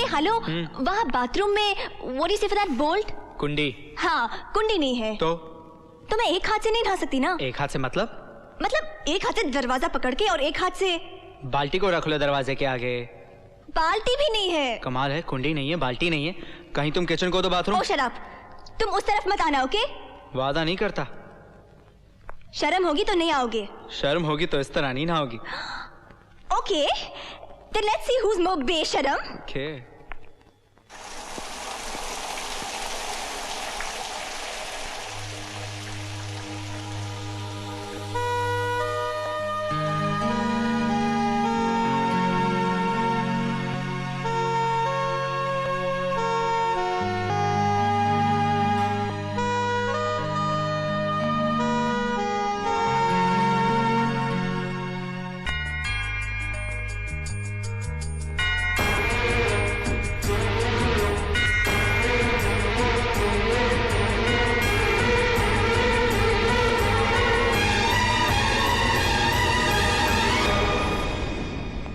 हेलो, वहाँ बाथरूम में what do you say for that bolt? कुंडी। हाँ, कुंडी नहीं है। तो मैं एक हाथ से नहीं ढा सकती ना? एक हाथ से मतलब एक हाथ से दरवाजा पकड़ के और एक हाथ से बाल्टी को रख लो दरवाजे के आगे। बाल्टी भी नहीं है। कमाल है, कुंडी नहीं है, बाल्टी नहीं है। कहीं तुम किचन को तो बाथरूम। ओ शट अप, तुम उस तरफ मत आना, ओके? वादा नहीं करता। शर्म होगी तो नहीं आओगे। शर्म होगी तो इस तरह नहीं ना होगी। Okay, then let's see who's more बेशर्म। Okay.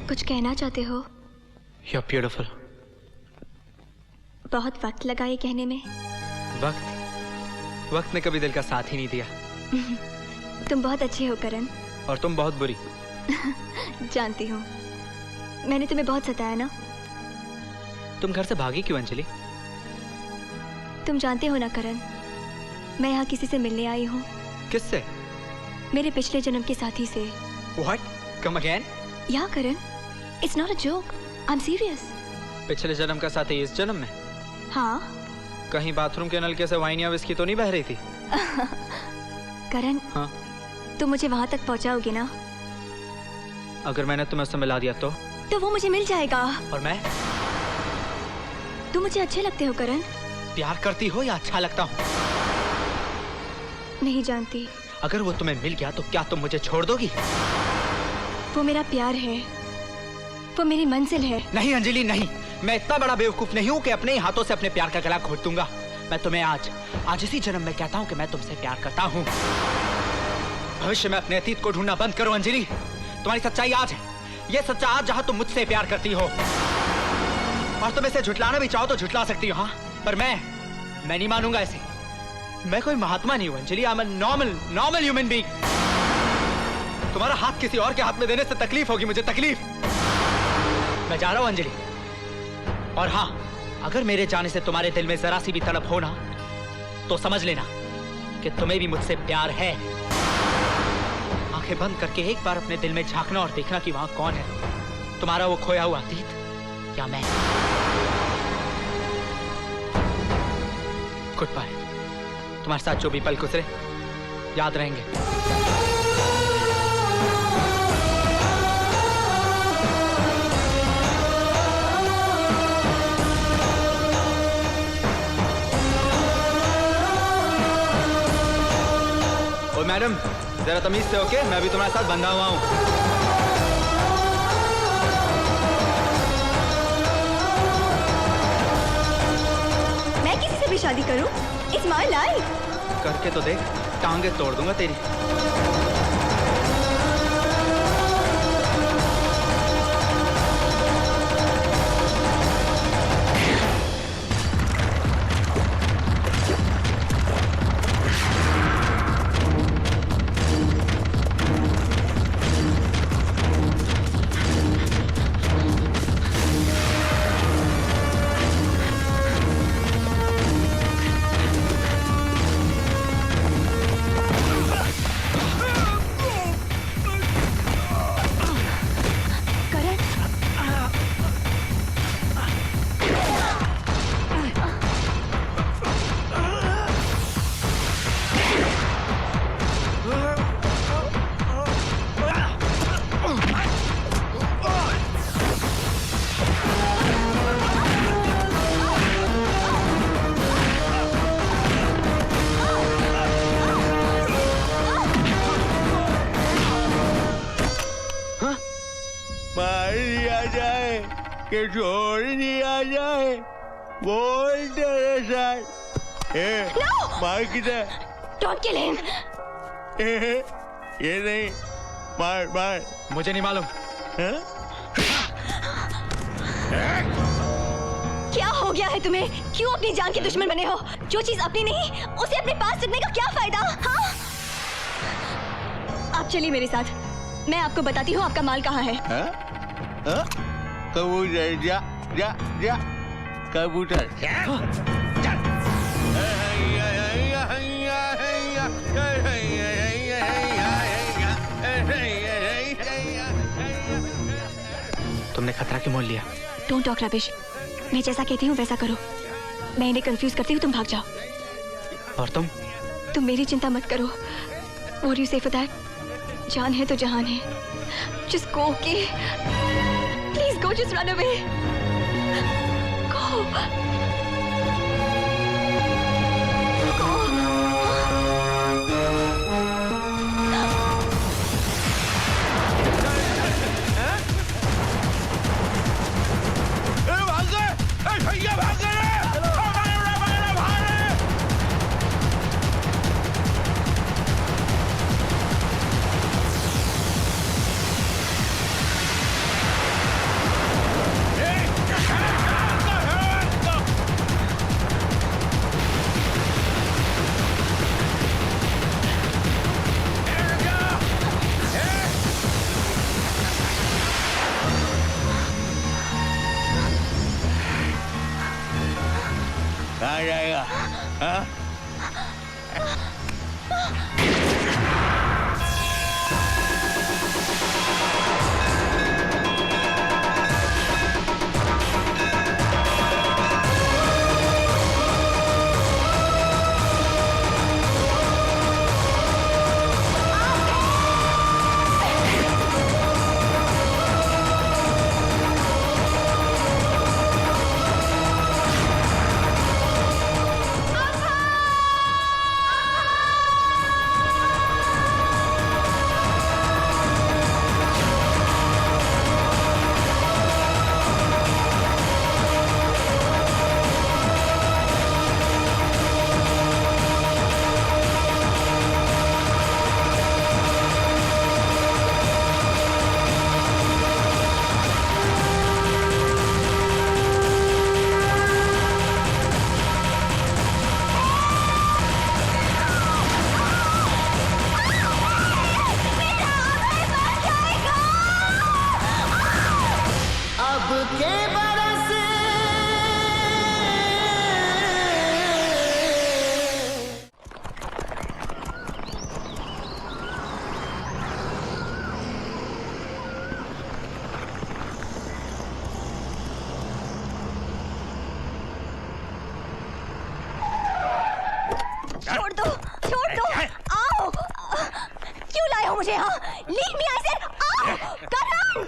कुछ कहना चाहते हो? You're beautiful. बहुत वक्त लगा ये कहने में। वक्त ने कभी दिल का साथ ही नहीं दिया। तुम बहुत अच्छे हो करण। और तुम बहुत बुरी। जानती हूँ, मैंने तुम्हें बहुत सताया ना। तुम घर से भागी क्यों अंजलि? तुम जानते हो ना करण, मैं यहाँ किसी से मिलने आई हूँ। किससे? मेरे पिछले जन्म के साथी से। What? Come again? या करण, it's not a joke. I'm serious. पिछले जन्म का साथी इस जन्म में? हाँ। कहीं बाथरूम के नलके से वाइन या विस्की तो नहीं बह रही थी? करण, हाँ? तुम मुझे वहाँ तक पहुँचाओगे ना? अगर मैंने तुम्हें उससे मिला दिया तो वो मुझे मिल जाएगा। और मैं? तुम मुझे अच्छे लगते हो करण। प्यार करती हो या अच्छा लगता हूँ? नहीं जानती। अगर वो तुम्हें मिल गया तो क्या तुम मुझे छोड़ दोगी? वो मेरा प्यार है, वो मेरी मंजिल है। नहीं अंजलि नहीं, मैं इतना बड़ा बेवकूफ नहीं हूँ कि अपने ही हाथों से अपने प्यार का गला घोट दूंगा। मैं तुम्हें आज इसी जन्म में कहता हूँ कि मैं तुमसे प्यार करता हूँ। भविष्य में अपने अतीत को ढूंढना बंद करो अंजलि। तुम्हारी सच्चाई आज है, ये सच्चा आज जहाँ तुम मुझसे प्यार करती हो। और तुम इसे झुटलाना भी चाहो तो झुटला सकती हो, हाँ, पर मैं नहीं मानूंगा इसे। मैं कोई महात्मा नहीं हूँ Anjali, I am a normal human being. तुम्हारा हाथ किसी और के हाथ में देने से तकलीफ होगी मुझे, तकलीफ। मैं जा रहा हूं अंजलि, और हाँ, अगर मेरे जाने से तुम्हारे दिल में जरा सी भी तड़प हो ना, तो समझ लेना कि तुम्हें भी मुझसे प्यार है। आंखें बंद करके एक बार अपने दिल में झांकना और देखना कि वहां कौन है, तुम्हारा वो खोया हुआ अतीत या मैं। Good bye. तुम्हारे साथ जो भी पल गुजरे याद रहेंगे। मैडम जरा तमीज से, ओके? मैं भी तुम्हारे साथ बंधा हुआ हूँ। मैं किसी से भी शादी करूं? It's my life. करके तो देख, टांगे तोड़ दूंगा तेरी। कि छोड़ दिया जाए, बोल तेरे साथ। मार किधर? Don't kill him. ये नहीं, मार मार। मुझे नहीं मालूम। क्या हो गया है तुम्हें? क्यों अपनी जान के दुश्मन बने हो? जो चीज अपनी नहीं, उसे अपने पास रखने का क्या फायदा? हाँ? आप चलिए मेरे साथ, मैं आपको बताती हूँ आपका माल कहाँ है। कबूतर, जा जा जा, कबूतर। तुमने खतरा क्यों मोल लिया? Don't talk rubbish. मैं जैसा कहती हूँ वैसा करो। मैं इन्हें कंफ्यूज करती हूँ, तुम भाग जाओ। और तुम मेरी चिंता मत करो। What do you say for that? जान है तो जहान है। Just go, okay? Please go, just run away. Go. कहाँ जाएगा? हाँ? मुझे यहाँ लीव मी आई सेड आओ करण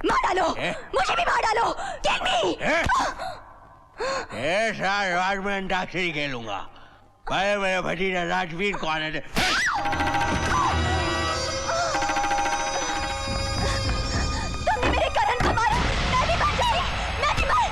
मार डालो मुझे भी मार डालो टेक मी ऐसा राज में अंताक्षरी खेलूंगा भाई मेरा भतीजा राजवीर कौन है तुमने मेरे करण को मारा मैं भी मर जाऊंगी मैं भी मर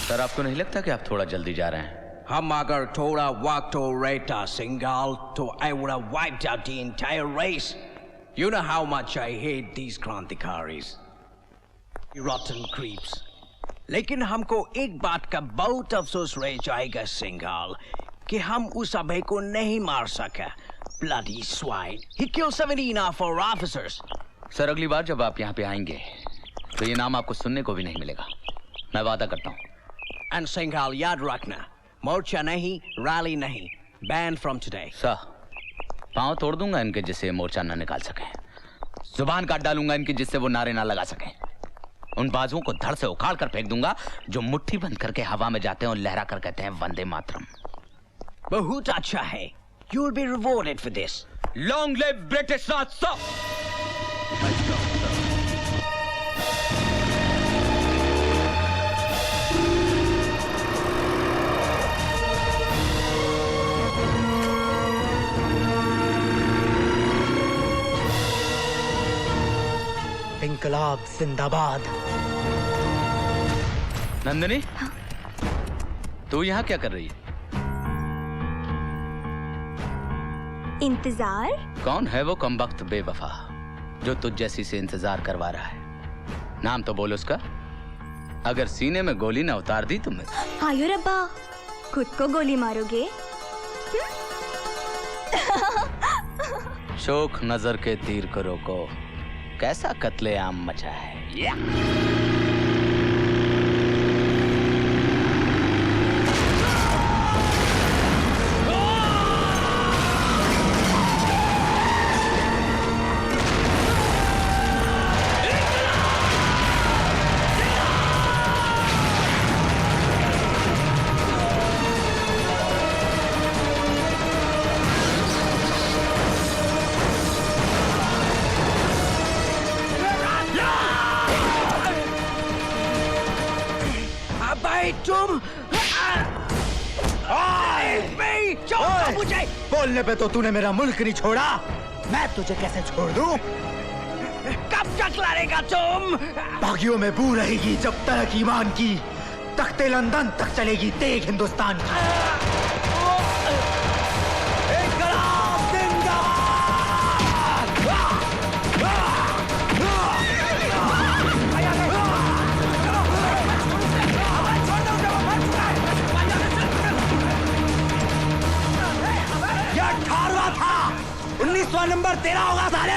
सर आपको नहीं लगता कि आप थोड़ा जल्दी जा रहे हैं? हम अगर थोड़ा वक्त हो रहता सिंगाल तो I would have wiped out the entire race. You know how much I hate these क्रांतिकारीज, rotten creeps. लेकिन हमको एक बात का बहुत अफसोस रह जाएगा सिंगाल कि हम उस अभय को नहीं मार सके. Bloody swine. He killed 17 of our officers. Sir अगली बार जब आप यहाँ पे आएंगे तो ये नाम आपको सुनने को भी नहीं मिलेगा. मैं वादा करता हूँ. एंड सिंघाल याद रखना, मोर्चा नहीं, रैली नहीं, बैन फ्रॉम टुडे। सर, पांव तोड़ दूंगा इनके जिससे मोर्चा ना निकाल सके, जुबान काट डालूंगा इनकी जिससे वो नारे ना लगा सके, उन बाजुओं को धड़ से उखाड़ कर फेंक दूंगा जो मुट्ठी बंद करके हवा में जाते हैं और लहरा कर कहते हैं वंदे मातरम। बहुत अच्छा है, you will be rewarded for this. Long live British Raj sir. इंकलाब जिंदाबाद। नंदिनी, तू यहाँ क्या कर रही है? इंतजार? कौन है वो कमबख्त बेवफा जो तुझ जैसी से इंतजार करवा रहा है? नाम तो बोल उसका। अगर सीने में गोली ना उतार दी तुमने। आयो रब्बा, खुद को गोली मारोगे? शोक नजर के तीर को रोको, कैसा कत्लेआम मचा है। बोलने पे तो तूने मेरा मुल्क नहीं छोड़ा, मैं तुझे कैसे छोड़ दूं? कब तक लड़ेगा तुम? बागियों में बू रहेगी जब तक ईमान की, तख्ते लंदन तक चलेगी तेग हिंदुस्तान की। नंबर तेरा होगा साले।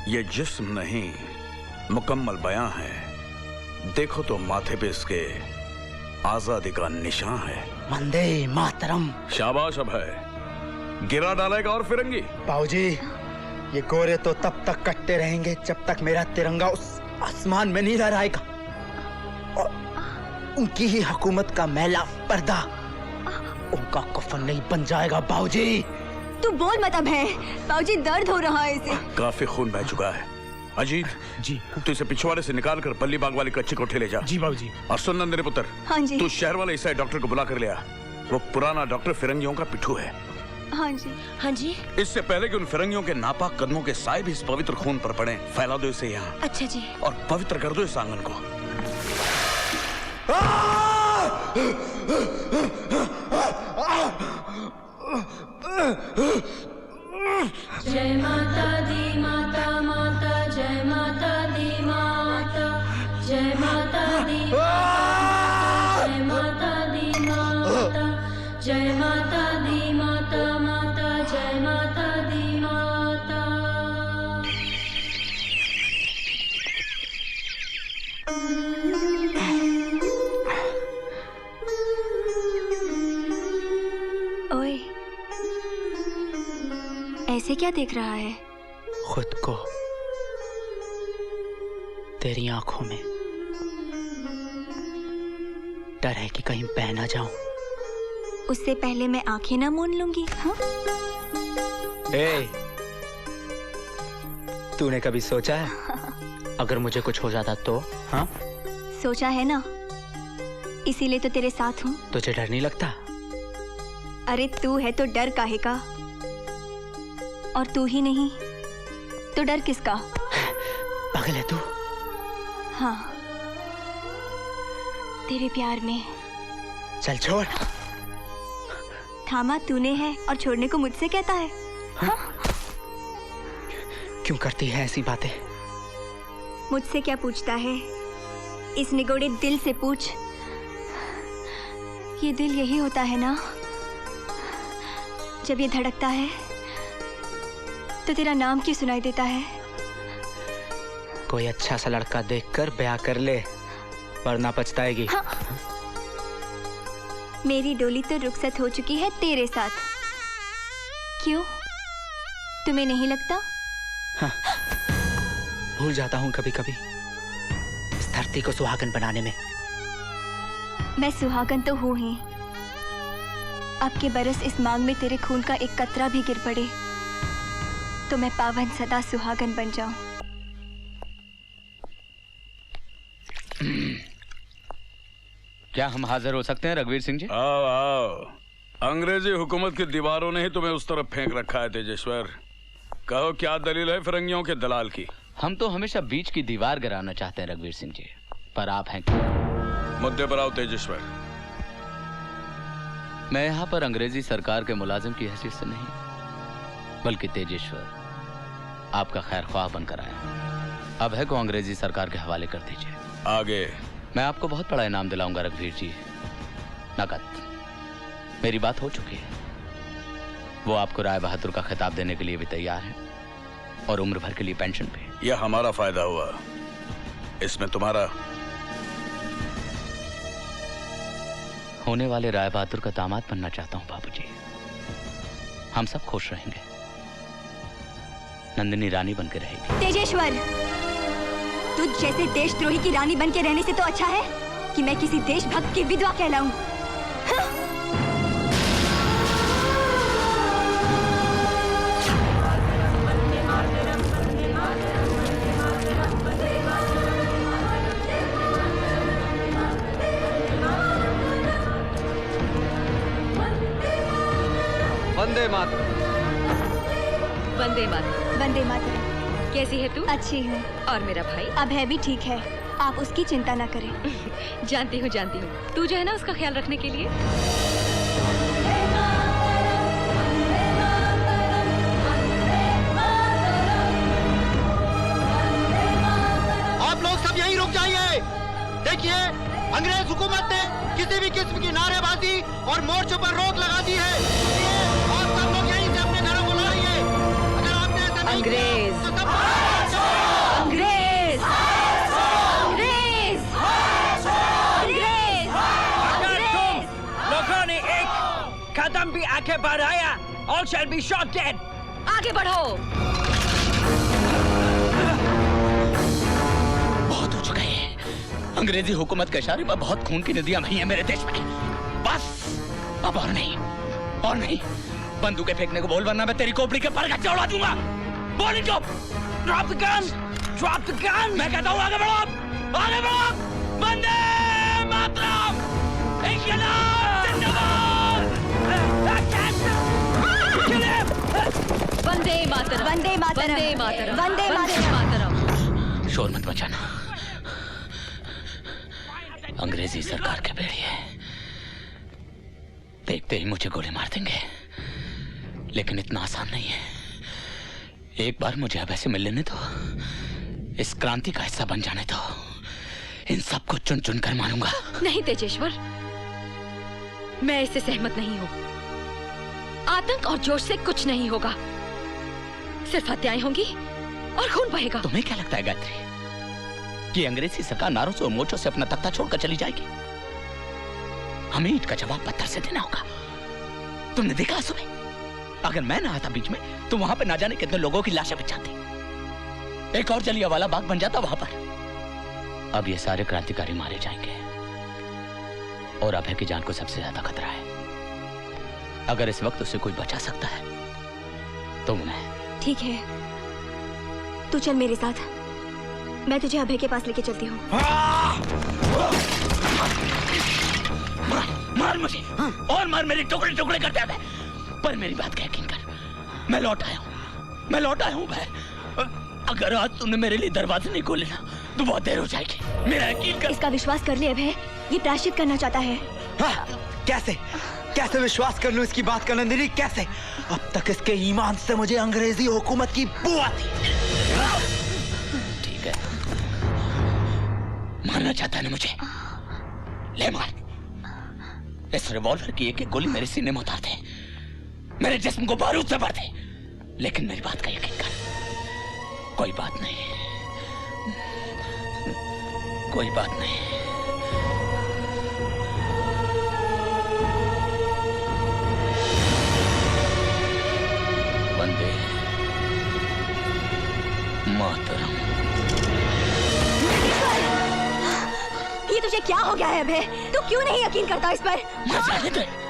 ये जिस्म नहीं, मुकम्मल बयां है। देखो तो माथे पे इसके आजादी का निशान है। वंदे मातरम। शाबाश अब है, गिरा डालेगा और फिरंगी। बाबूजी, ये गोरे तो तब तक कटते रहेंगे जब तक मेरा तिरंगा उस आसमान में नहीं लहराएगा और उनकी ही हुकूमत का मैला पर्दा उनका कफन नहीं बन जाएगा। बाबूजी तू बोल मत अब है, बाबूजी दर्द हो रहा है इसे। काफी खून बह चुका है। अजीत जी, तू इसे पिछवाड़े से निकाल कर पल्ली बाग वाले कच्चे कोठे ले जा। जी बाबूजी। और सुन नंदिनी पुत्र, हाँ जी। तू शहर वाले ईसाई डॉक्टर को बुला कर ले आ। वो पुराना डॉक्टर फिरंगियों का पिट्ठू है। हाँ जी। हाँ जी। इससे पहले कि उन फिरंगियों के नापाक कदमों के साए भी इस पवित्र खून पर पड़े, फैला दो इसे यहाँ। अच्छा जी। और पवित्र कर दो इस आंगन को। जय माता दी माता माता, जय माता दी माता, जय माता दी माता, जय माता दी माता, जय माता दी माता माता, जय माता दी माता। ओए, ऐसे क्या देख रहा है? खुद को तेरी आंखों में। डर है कि कहीं बह ना जाऊं। उससे पहले मैं आंखें ना मूंद लूंगी। हाँ? ए, तूने कभी सोचा है अगर मुझे कुछ हो जाता तो? हाँ? सोचा है ना, इसीलिए तो तेरे साथ हूँ। तुझे डर नहीं लगता? अरे तू है तो डर काहे का? और तू ही नहीं तो डर किसका? पागल है तू? हाँ, तेरे प्यार में। चल छोड़। थामा तूने है और छोड़ने को मुझसे कहता है। हाँ? क्यों करती है ऐसी बातें? मुझसे क्या पूछता है? इस निगोड़े दिल से पूछ। ये दिल यही होता है ना, जब ये धड़कता है तो तेरा नाम क्यों सुनाई देता है? कोई अच्छा सा लड़का देखकर ब्याह कर ले, वरना पछताएगी। हाँ। मेरी डोली तो रुखसत हो चुकी है तेरे साथ। क्यों, तुम्हें नहीं लगता? हाँ। भूल जाता हूँ कभी कभी इस धरती को सुहागन बनाने में। मैं सुहागन तो हूँ ही। अब के बरस इस मांग में तेरे खून का एक कतरा भी गिर पड़े तो मैं पावन सदा सुहागन बन जाऊं। क्या हम हाजिर हो सकते हैं रघुवीर सिंह जी? आओ आओ। अंग्रेजी हुकूमत की दीवारों ने ही तुम्हें उस तरफ फेंक रखा है तेजेश्वर। कहो क्या दलील है फिरंगियों के दलाल की? हम तो हमेशा बीच की दीवार गिराना चाहते हैं रघुवीर सिंह जी, पर आप हैं। मुद्दे पर आओ तेजेश्वर। मैं यहाँ पर अंग्रेजी सरकार के मुलाजिम की हैसियत से नहीं, बल्कि तेजेश्वर आपका खैर ख्वाह बनकर आया। अब है को अंग्रेजी सरकार के हवाले कर दीजिए। आगे मैं आपको बहुत बड़ा इनाम दिलाऊंगा रघुवीर जी, नकद। मेरी बात हो चुकी है। वो आपको राय बहादुर का खिताब देने के लिए भी तैयार है और उम्र भर के लिए पेंशन पे। यह हमारा फायदा हुआ, इसमें तुम्हारा। होने वाले राय बहादुर का दामाद बनना चाहता हूं बाबूजी। हम सब खुश रहेंगे, नंदिनी रानी बनकर रहेगी। तेजेश्वर, तुझ जैसे देशद्रोही की रानी बनके रहने से तो अच्छा है कि मैं किसी देशभक्त की विधवा कहलाऊं। हाँ? वंदे मातरम। वंदे मातरम। वंदे मातरम। कैसी है तू? अच्छी हूँ। और मेरा भाई? अभय भी ठीक है, आप उसकी चिंता ना करें। जानती हूँ जानती हूँ, तू जो है ना उसका ख्याल रखने के लिए। आप लोग सब यहीं रुक जाइए। देखिए, अंग्रेज हुकूमत ने किसी भी किस्म की नारेबाजी और मोर्चों पर रोक लगा दी है। आप सब लोग यहीं से अपने घरों को लौटिए। अगर आपने ऐसा नहीं अंग्रेज किया, तो सब अंग्रेज अंग्रेज अंग्रेज। अगर तुम लोगों ने एक कदम भी आगे बढ़ाया, all shall be shot dead। आगे बढ़ो। बहुत हो चुका है। अंग्रेजी हुकूमत के इशारे पर बहुत खून की नदियां बही हैं मेरे देश में। बस अब और नहीं, और नहीं। बंदूकें फेंकने को बोल, वरना मैं तेरी खोपड़ी के पर गच्चे उड़ा दूंगा। बोल इनको। Drop the gun! Drop the gun! मैं कहता हूँ आगे बढ़ो, आगे बढ़ो। वंदे मातरम। इंकलाब जिंदाबाद। वंदे मातरम। वंदे मातरम। वंदे मातरम। वंदे वंदे मातरम। शोर मत मचाना। अंग्रेजी सरकार के भेड़िए देखते ही मुझे गोली मार देंगे, लेकिन इतना आसान नहीं है। एक बार मुझे अब ऐसे मिल लेने दो, इस क्रांति का हिस्सा बन जाने दो। इन सबको चुन चुन कर मारूंगा। नहीं तेजेश्वर, मैं इससे सहमत नहीं हूँ। आतंक और जोश से कुछ नहीं होगा, सिर्फ हत्याएं होंगी और खून बहेगा। तुम्हें क्या लगता है गायत्री कि अंग्रेजी सरकार नारों से और मोर्चों से अपना तख्ता छोड़कर चली जाएगी? हमें ईंट का जवाब पत्थर से देना होगा। तुमने देखा सुबह, अगर मैं ना आता बीच में तो वहां पे ना जाने कितने लोगों की लाशें बिछ जाती। एक और जलियांवाला बाग बन जाता वहां पर। अब ये सारे क्रांतिकारी मारे जाएंगे और अभय की जान को सबसे ज्यादा खतरा है। अगर इस वक्त उसे कोई बचा सकता है तो मैं। ठीक है, तू चल मेरे साथ, मैं तुझे अभय के पास लेके चलती हूँ। मार मुझे और मार, मेरे टुकड़े टुकड़े करते हैं। पर मेरी बात का यकीन कर, मैं लौट आया हूँ, मैं लौट आया हूँ भाई। अगर आज तुमने मेरे लिए दरवाजे नहीं खोले ना तो बहुत देर हो जाएगी। मेरा यकीन कर। इसका विश्वास कर ले अभय, ये प्रायश्चित करना चाहता है। हाँ, कैसे? कैसे विश्वास कर लूं इसकी बात का नंदिनी, कैसे? अब तक इसके ईमान से मुझे अंग्रेजी हुकूमत की बू आती। ठीक है, मारना चाहता है ना मुझे? ले मार। इस रिवॉल्वर की एक एक गोली मेरे सीने में उतार दे, मेरे जिस्म को बारूद से भर दे, लेकिन मेरी बात का यकीन कर। कोई बात नहीं, कोई बात नहीं। वंदे मातरम। ये तुझे क्या हो गया है अभय? तू क्यों नहीं यकीन करता इस पर?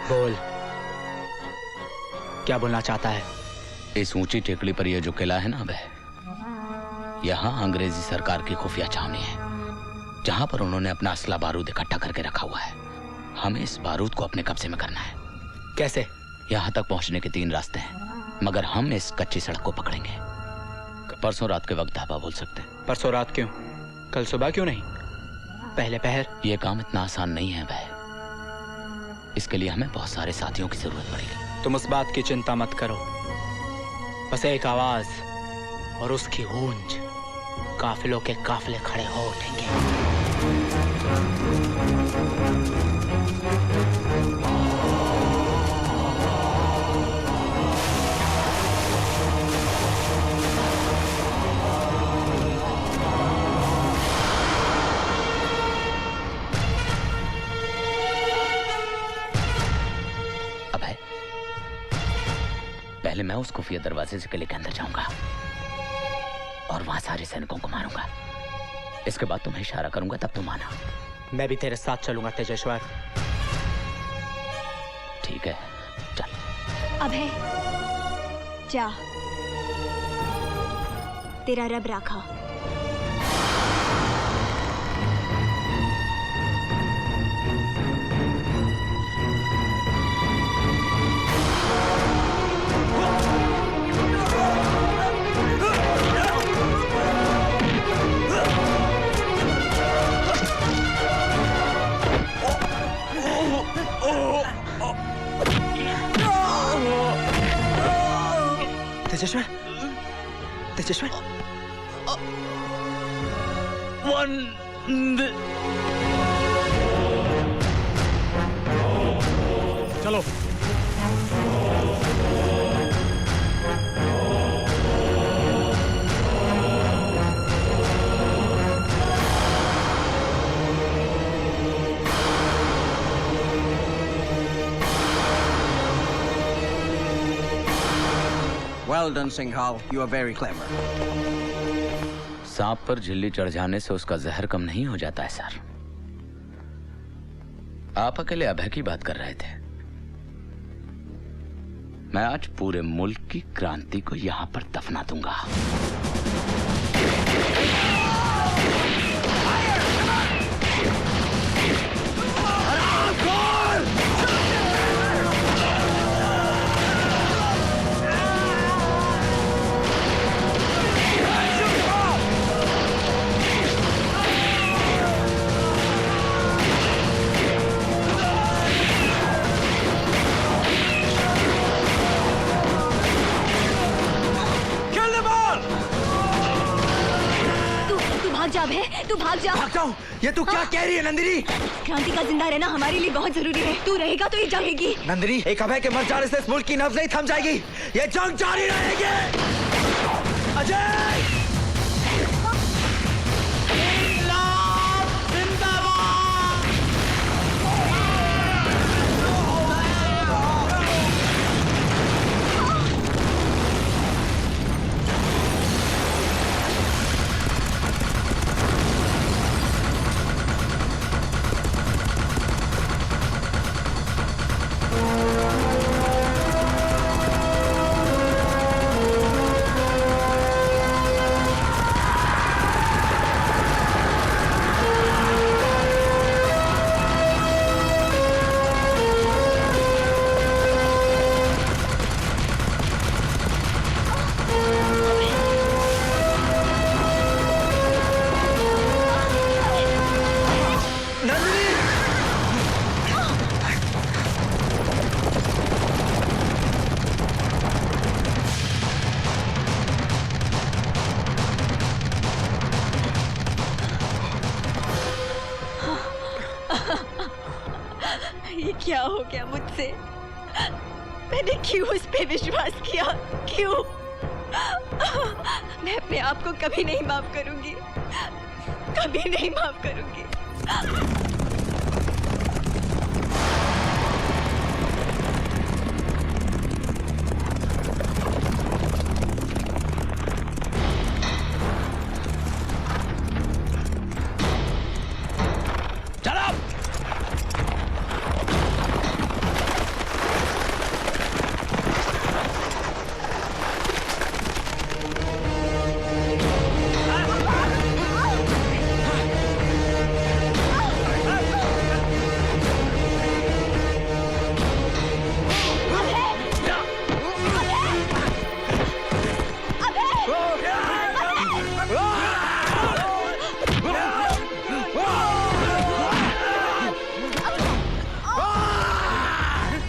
बोल, क्या बोलना चाहता है? इस ऊंची टेकड़ी पर यह जो किला है ना अभय, यहाँ अंग्रेजी सरकार की खुफिया छावनी है, जहां पर उन्होंने अपना असला बारूद इकट्ठा करके रखा हुआ है। हमें इस बारूद को अपने कब्जे में करना है। कैसे? यहाँ तक पहुंचने के 3 रास्ते हैं, मगर हम इस कच्ची सड़क को पकड़ेंगे। परसों रात के वक्त धाबा बोल सकते हैं। परसों रात क्यों? कल सुबह क्यों नहीं? पहले पहर? यह काम इतना आसान नहीं है भाई, इसके लिए हमें बहुत सारे साथियों की जरूरत पड़ेगी। तुम उस बात की चिंता मत करो, बस एक आवाज और उसकी गूंज, काफिलों के काफिले खड़े हो उठेंगे। पहले मैं उस खुफिया दरवाजे से किले के अंदर जाऊंगा और वहां सारे सैनिकों को मारूंगा। इसके बाद तुम्हें इशारा करूंगा, तब तुम आना। मैं भी तेरे साथ चलूंगा तेजेश्वर। ठीक है, चल। अभय जा, तेरा रब राखा। तेजेश्वर, तेजेश्वर, चलो। Well done, Singhal. You are very clever. सांप पर झिल्ली चढ़ जाने से उसका जहर कम नहीं हो जाता है सर। आप अकेले अभय की बात कर रहे थे, मैं आज पूरे मुल्क की क्रांति को यहां पर दफना दूंगा। तू भाग जा। भाग जाऊं? ये तू क्या कह रही है नंदिनी? क्रांति का जिंदा रहना हमारे लिए बहुत जरूरी है। तू रहेगा तो ये जाएगी। नंदिनी, एक अभय के मर जाने से इस मुल्क की नब्ज नहीं थम जाएगी। ये जंग जारी रहेगी। अजय! क्या हो गया मुझसे? मैंने क्यों उस पे विश्वास किया? क्यों? मैं अपने आप को कभी नहीं माफ करूंगी, कभी नहीं माफ करूंगी।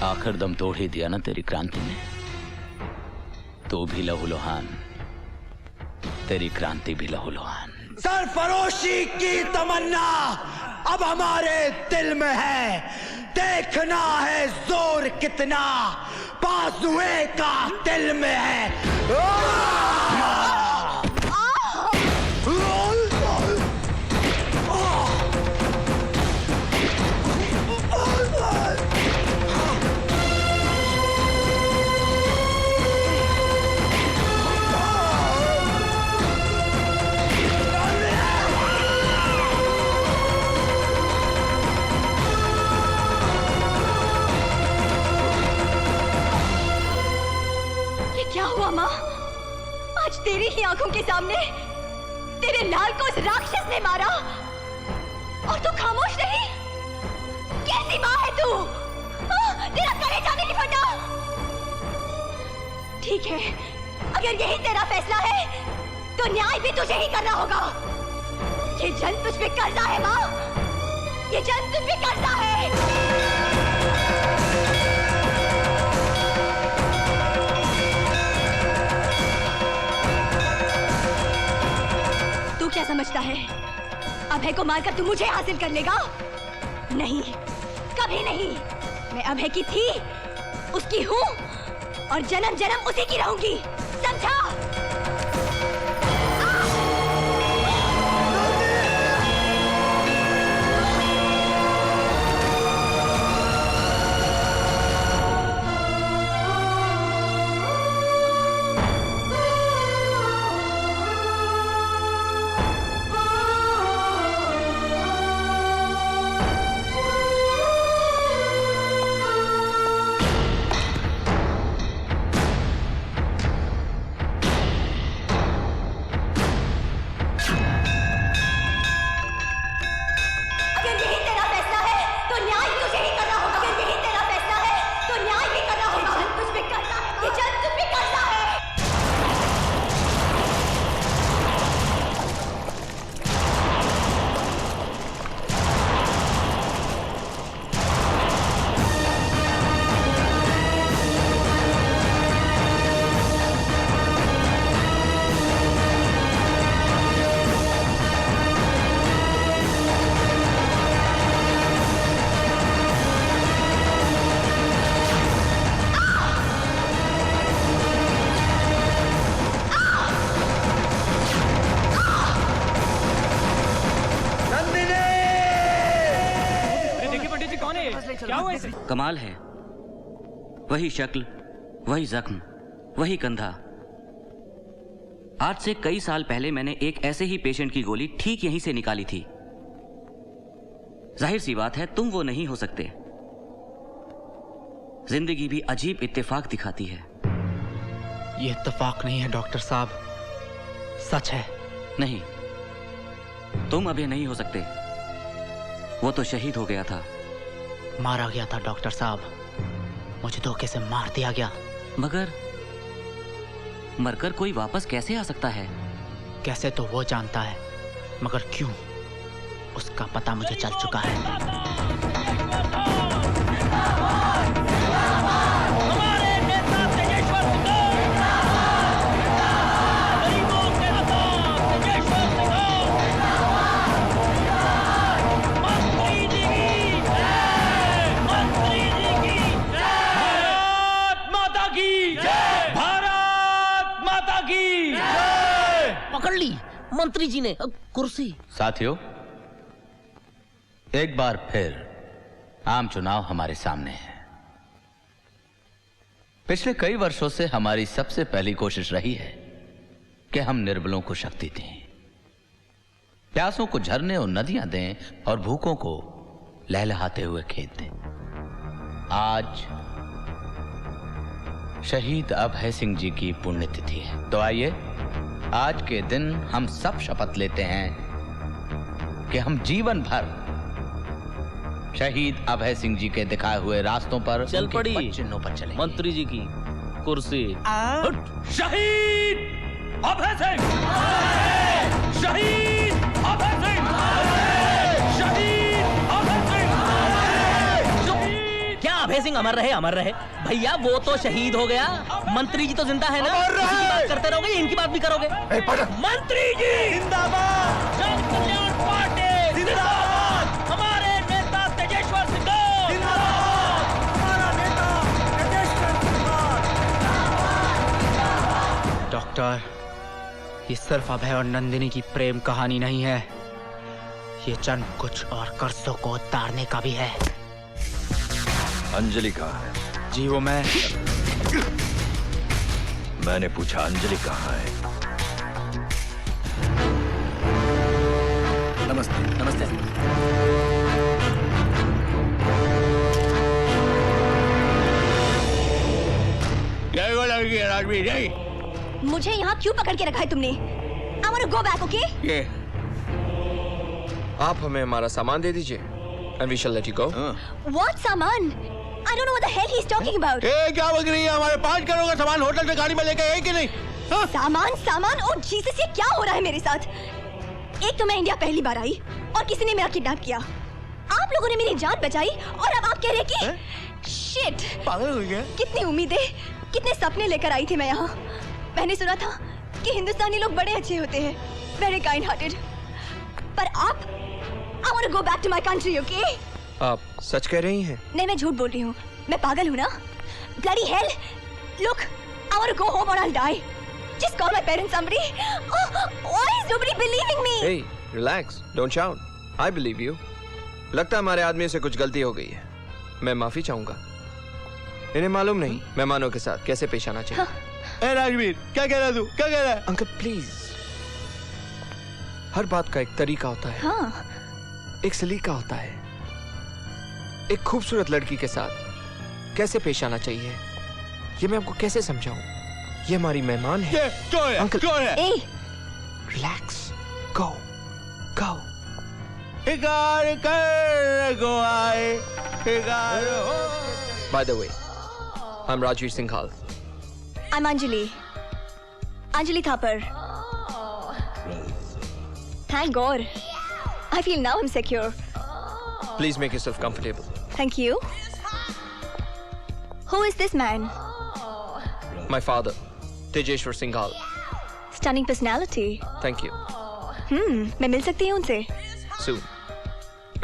आखिर दम तोड़ ही दिया ना तेरी क्रांति ने। तू भी लहूलुहान, तेरी क्रांति भी लहूलुहान। सरफरोशी की तमन्ना अब हमारे दिल में है, देखना है जोर कितना बाजुए का दिल में है। क्या हुआ माँ? आज तेरी ही आंखों के सामने तेरे लाल को उस राक्षस ने मारा और तू खामोश रही? कैसी माँ है तू? तेरा कलेजा नहीं फटा? ठीक है, अगर यही तेरा फैसला है तो न्याय भी तुझे ही करना होगा। ये जंग तुझ पे कर्जा है माँ, ये जंग तुझ पे कर्जा है। तू क्या समझता है अभय को मारकर तू मुझे हासिल कर लेगा? नहीं, कभी नहीं। मैं अभय की थी, उसकी हूँ और जन्म जन्म उसी की रहूंगी, समझा? कमाल है, वही शक्ल, वही जख्म, वही कंधा। आज से कई साल पहले मैंने एक ऐसे ही पेशेंट की गोली ठीक यहीं से निकाली थी। जाहिर सी बात है तुम वो नहीं हो सकते। जिंदगी भी अजीब इत्तेफाक दिखाती है। ये इत्तेफाक नहीं है डॉक्टर साहब, सच है। नहीं, तुम अभी नहीं हो सकते। वो तो शहीद हो गया था। मारा गया था डॉक्टर साहब, मुझे धोखे से मार दिया गया। मगर मरकर कोई वापस कैसे आ सकता है? कैसे तो वो जानता है, मगर क्यों, उसका पता मुझे चल चुका है। मंत्री ली मंत्री जी ने कुर्सी। साथियों, एक बार फिर आम चुनाव हमारे सामने है। पिछले कई वर्षों से हमारी सबसे पहली कोशिश रही है कि हम निर्बलों को शक्ति दें, प्यासों को झरने और नदियां दें और भूखों को लहलहाते हुए खेत दें। आज शहीद अभय सिंह जी की पुण्यतिथि है, तो आइए आज के दिन हम सब शपथ लेते हैं कि हम जीवन भर शहीद अभय सिंह जी के दिखाए हुए रास्तों पर चल पड़ी, चिन्हों पर चलेंगे। मंत्री जी की कुर्सी। शहीद अभय सिंह, शहीद अभय सिंह, शहीद अभय सिंह। क्या अभय सिंह अमर रहे? अमर रहे भैया, वो तो शहीद हो गया, मंत्री जी तो जिंदा है ना। इसी की बात करते रहोगे, इनकी बात भी करोगे? मंत्री जी जिंदाबाद, जन कल्याण पार्टी जिंदाबाद, हमारे नेता तेजेश्वर सिंह जिंदाबाद, हमारा नेता तेजेश्वर सिंह। डॉक्टर, ये सिर्फ अभय और नंदिनी की प्रेम कहानी नहीं है, ये जन्म कुछ और कर्जों को उतारने का भी है। अंजलि कहाँ है? जी वो मैंने पूछा अंजलि कहाँ है? नमस्ते। नमस्ते। क्या हुआ लड़की राजवीर? मुझे यहाँ क्यों पकड़ के रखा है तुमने? I want to go back, okay? ये आप हमें हमारा सामान दे दीजिए and we shall let you go. What सामान? I don't know what the hell he's talking about. क्या बक रही है? हमारे 5 करोड़ का सामान होटल से गाड़ी में लेके आए कि नहीं? सामान? ओ जीसस, ये क्या हो रहा है मेरे साथ? एक तो मैं इंडिया पहली बार आई और किसी ने मेरा किडनैप किया। आप लोगों ने मेरी जान बचाई और अब आप कह रहे कि शिट, पागल हो गया? कितनी उम्मीदें, कितने सपने लेकर आई थी मैं यहाँ। मैंने सुना था कि हिंदुस्तानी लोग बड़े अच्छे होते हैं, वेरी काइंड हार्टेड। पर आप, I want to go back to my country, okay? आप सच कह रही हैं? नहीं, मैं झूठ बोल रही हूँ। मैं पागल हूँ ना? Bloody hell! Look, I want to go home or I'll die. Just call my parents, somebody. Oh, why is nobody believing me? Hey, relax, don't shout. I believe you. लगता है हमारे आदमी से कुछ गलती हो गई है। मैं माफी चाहूंगा। इन्हें मालूम नहीं मेहमानों के साथ कैसे पेश आना चाहिए। राजवीर, क्या कह रहा तू? क्या कह रहा है? अंकल प्लीज, हर बात का एक तरीका होता है। हाँ। एक सलीका होता है। एक खूबसूरत लड़की के साथ कैसे पेश आना चाहिए, ये मैं आपको कैसे समझाऊं? ये हमारी मेहमान है। कौन है? अंकल कौन है? रिलैक्स, गो गो। शिकार कर गो आए, शिकार हो। By the way, I'm Rajveer Singhal. I'm Anjali. Anjali Thapar. Thank God. I feel now I'm secure. Please make yourself comfortable. Thank you. Who is this man? My father, Tejeshwar Singhal. Stunning personality. Thank you. मैं मिल सकती हूँ उनसे? Soon.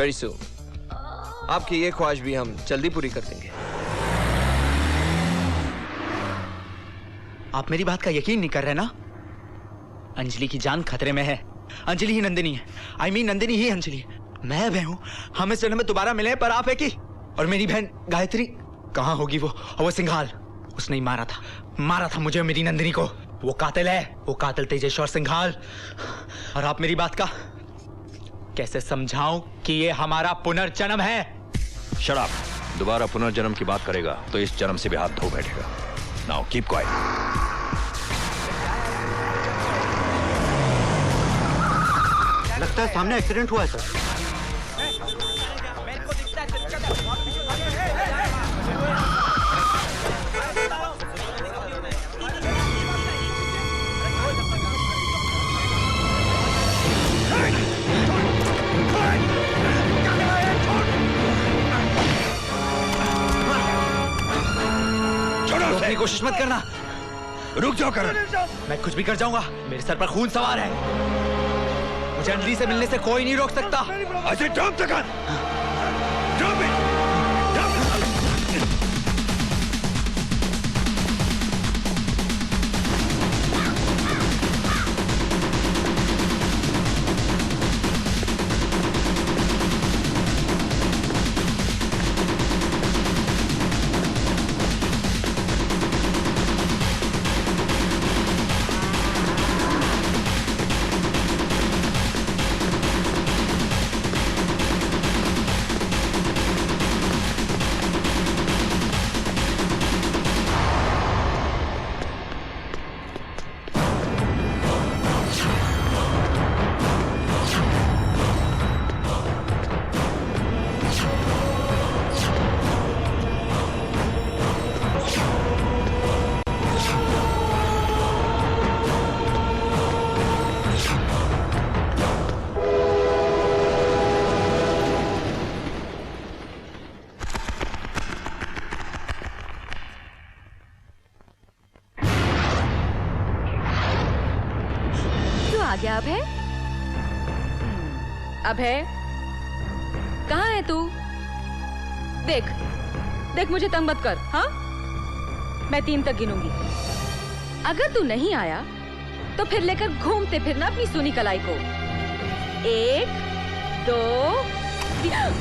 Very soon. आपकी ये ख्वाहिश भी हम जल्दी पूरी कर देंगे। आप मेरी बात का यकीन नहीं कर रहे ना? अंजलि की जान खतरे में है। अंजलि ही नंदिनी है। I mean नंदिनी ही अंजलि है। मैं बहन हूँ, हम इस जन्म में दोबारा मिले, पर आप है कि? और मेरी बहन गायत्री कहाँ होगी वो? और वो सिंघाल, उसने ही मारा था मुझे और मेरी नंदिनी को। वो कातिल है, वो कातिल तेजेश्वर सिंघाल। और आप मेरी बात का कैसे समझाऊं कि ये हमारा पुनर्जन्म है? शराब दोबारा पुनर्जन्म की बात करेगा तो इस जन्म से भी हाथ धो बैठेगा। Now keep quiet. लगता है सामने एक्सीडेंट हुआ है सर। रोकने की कोशिश मत करना। रुक जाओ करण। मैं कुछ भी कर जाऊंगा, मेरे सर पर खून सवार है। मुझे अंजलि से मिलने से कोई नहीं रोक सकता। ऐसे drop the gun. Drop it. आ गया अभय? अभय, कहाँ है तू? देख देख, मुझे तंग मत कर, हाँ? मैं 3 तक गिनूंगी। अगर तू नहीं आया तो फिर लेकर घूमते फिरना अपनी सुनी कलाई को। 1, 2, 3।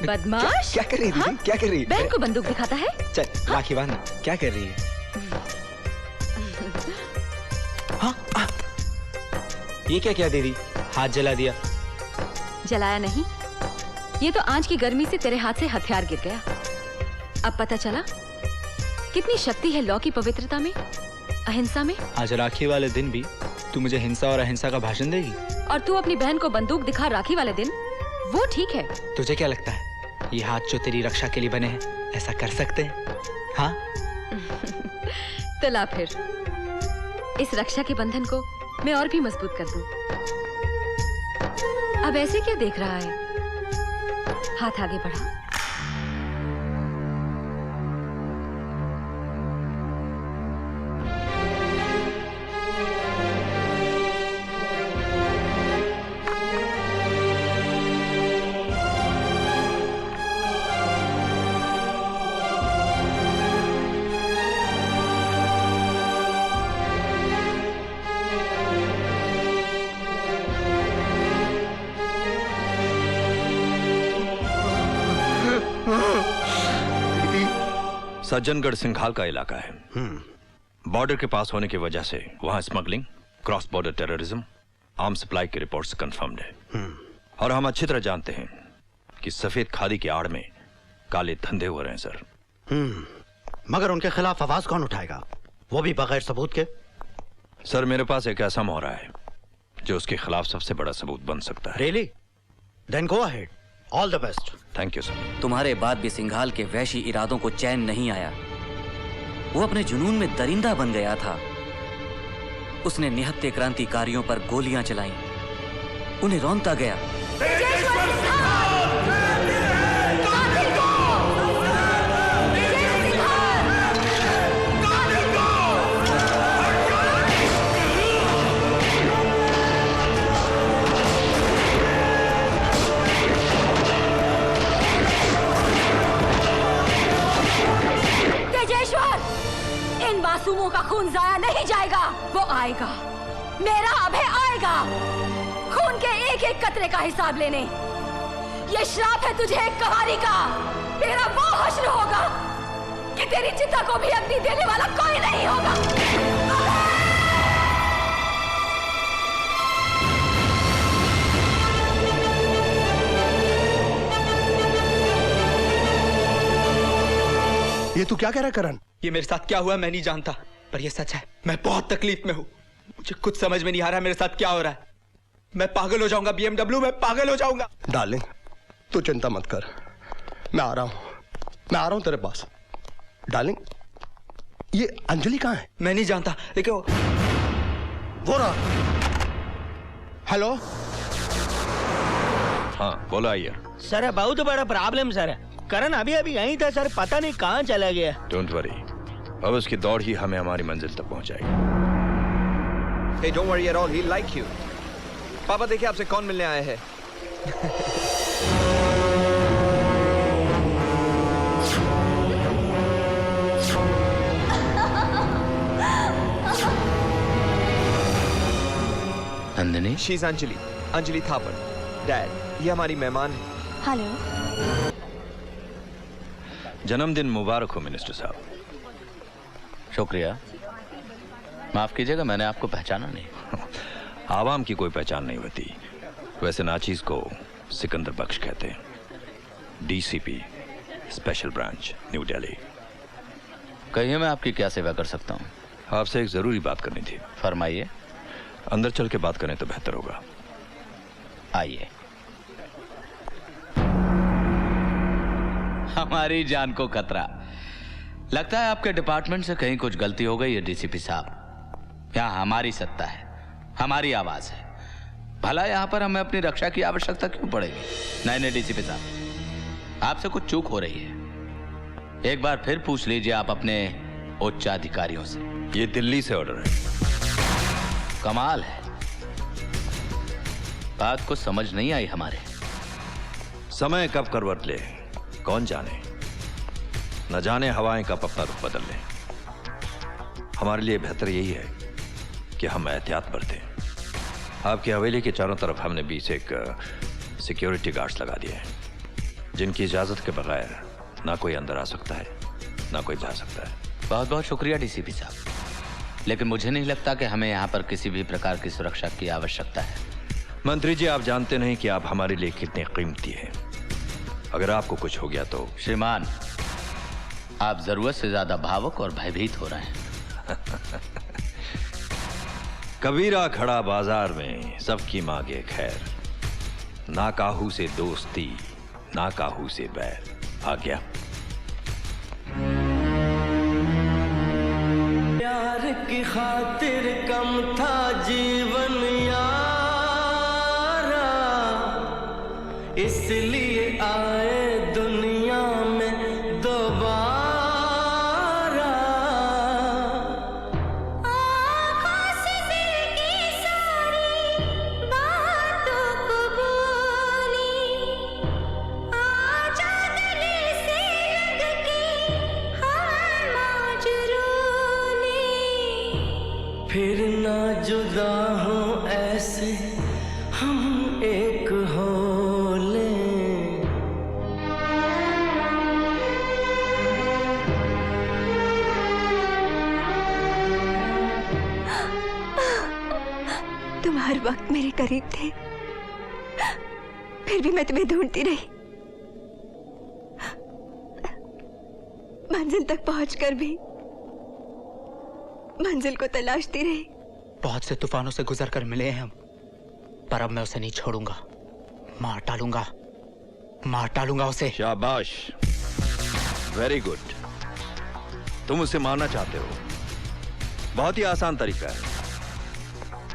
बदमाश! क्या कर रही है? क्या कर रही है? बहन को बंदूक दिखाता है? चल राखी बांध। क्या कर रही है? ये क्या क्या दीदी, हाथ जला दिया? जलाया नहीं, ये तो आज की गर्मी से तेरे हाथ से हथियार गिर गया। अब पता चला कितनी शक्ति है लॉ की पवित्रता में, अहिंसा में। आज राखी वाले दिन भी तू मुझे हिंसा और अहिंसा का भाषण देगी? और तू अपनी बहन को बंदूक दिखा राखी वाले दिन, वो ठीक है। तुझे क्या लगता है ये हाथ जो तेरी रक्षा के लिए बने हैं ऐसा कर सकते हैं? हाँ? तो ला फिर, इस रक्षा के बंधन को मैं और भी मजबूत कर दूं। अब ऐसे क्या देख रहा है? हाथ आगे बढ़ा। सज्जनगढ़ सिंघाल का इलाका है। बॉर्डर के पास होने की वजह से वहां smuggling, cross border terrorism, arm supply की रिपोर्ट्स कंफर्म्ड है। और हम अच्छी तरह जानते हैं कि सफेद खादी की आड़ में काले धंधे हो रहे हैं सर। मगर उनके खिलाफ आवाज कौन उठाएगा, वो भी बगैर सबूत के? सर मेरे पास एक ऐसा मोहरा है जो उसके खिलाफ सबसे बड़ा सबूत बन सकता है। Really? Then go ahead, all the best. Thank you sir. तुम्हारे बाद भी सिंघाल के वैशी इरादों को चैन नहीं आया। वो अपने जुनून में दरिंदा बन गया था। उसने निहत्थे क्रांतिकारियों पर गोलियां चलाईं, उन्हें रौंदता गया। मासूमों का खून जाया नहीं जाएगा, वो आएगा, मेरा अभय आएगा, खून के एक एक कतरे का हिसाब लेने। ये श्राप है तुझे एक कहानी का। तेरा वो हश्र होगा कि तेरी चिता को भी अग्नि देने वाला कोई नहीं होगा। ये तू क्या कह रहा है करण? ये मेरे साथ क्या हुआ मैं नहीं जानता, पर ये सच है। मैं बहुत तकलीफ में हूँ, मुझे कुछ समझ में नहीं आ रहा मेरे साथ क्या हो रहा है। मैं पागल हो जाऊंगा BMW, मैं पागल हो जाऊंगा। डार्लिंग तू चिंता मत कर, मैं आ रहा हूं तेरे पास। डार्लिंग ये अंजलि कहाँ है? मैं नहीं जानता, लेकिन वो रहा। हेलो। हाँ बोलो आइए। सर बहुत बड़ा प्रॉब्लम सर। करण अभी अभी यहीं था सर, पता नहीं कहाँ चला गया। डोंट वरी, अब उसकी दौड़ ही हमें हमारी मंजिल तक पहुंचाएगी। Hey, don't worry at all, he'll like you. पापा देखिए आपसे कौन मिलने आया है। नंदिनी? She's अंजलि थापर। डैड, ये हमारी मेहमान है। हेलो। जन्मदिन मुबारक हो मिनिस्टर साहब। शुक्रिया, माफ कीजिएगा मैंने आपको पहचाना नहीं। आवाम की कोई पहचान नहीं होती। वैसे नाचीज को सिकंदर बख्श कहते हैं, DCP special branch new Delhi. कहिए मैं आपकी क्या सेवा कर सकता हूँ? आपसे एक जरूरी बात करनी थी। फरमाइए। अंदर चल के बात करें तो बेहतर होगा। आइए। हमारी जान को खतरा। लगता है आपके डिपार्टमेंट से कहीं कुछ गलती हो गई है DCP साहब। यहाँ हमारी सत्ता है, हमारी आवाज है। भला यहाँ पर हमें अपनी रक्षा की आवश्यकता क्यों पड़ेगी? नहीं DCP साहब, आपसे कुछ चूक हो रही है। एक बार फिर पूछ लीजिए आप अपने उच्च अधिकारियों से। ये दिल्ली से ऑर्डर है। कमाल है, बात को समझ नहीं आई हमारे। समय कब करवट ले कौन जाने, न जाने हवाएं कब अपना रुख बदल लें। हमारे लिए बेहतर यही है कि हम एहतियात बरतें। आपकी हवेली के चारों तरफ हमने 20 एक सिक्योरिटी गार्ड्स लगा दिए हैं, जिनकी इजाजत के बगैर ना कोई अंदर आ सकता है ना कोई जा सकता है। बहुत बहुत शुक्रिया डीसीपी साहब, लेकिन मुझे नहीं लगता कि हमें यहाँ पर किसी भी प्रकार की सुरक्षा की आवश्यकता है। मंत्री जी, आप जानते नहीं कि आप हमारे लिए कितने कीमती हैं। अगर आपको कुछ हो गया तो। श्रीमान, आप जरूरत से ज्यादा भावुक और भयभीत हो रहे हैं। कबीरा खड़ा बाजार में सबकी मांगे खैर, ना काहू से दोस्ती ना काहू से बैर। आ गया प्यार की खातिर कम था जीवन यारा, इसलिए आए दुनिया में दोबारा। आँखों से दिल की सारी बातों को भूली, आजा गले से लग के हम आज रोली। फिर ना जुदा हो ऐसे हम एक हो ले। तुम हर वक्त मेरे करीब थे, फिर भी मैं तुम्हें ढूंढती रही। मंजिल तक पहुंचकर भी मंजिल को तलाशती रही। बहुत से तूफानों से गुजरकर मिले हैं हम, पर अब मैं उसे नहीं छोड़ूंगा। मार डालूंगा उसे। शाबाश, वेरी गुड। तुम उसे मारना चाहते हो, बहुत ही आसान तरीका है।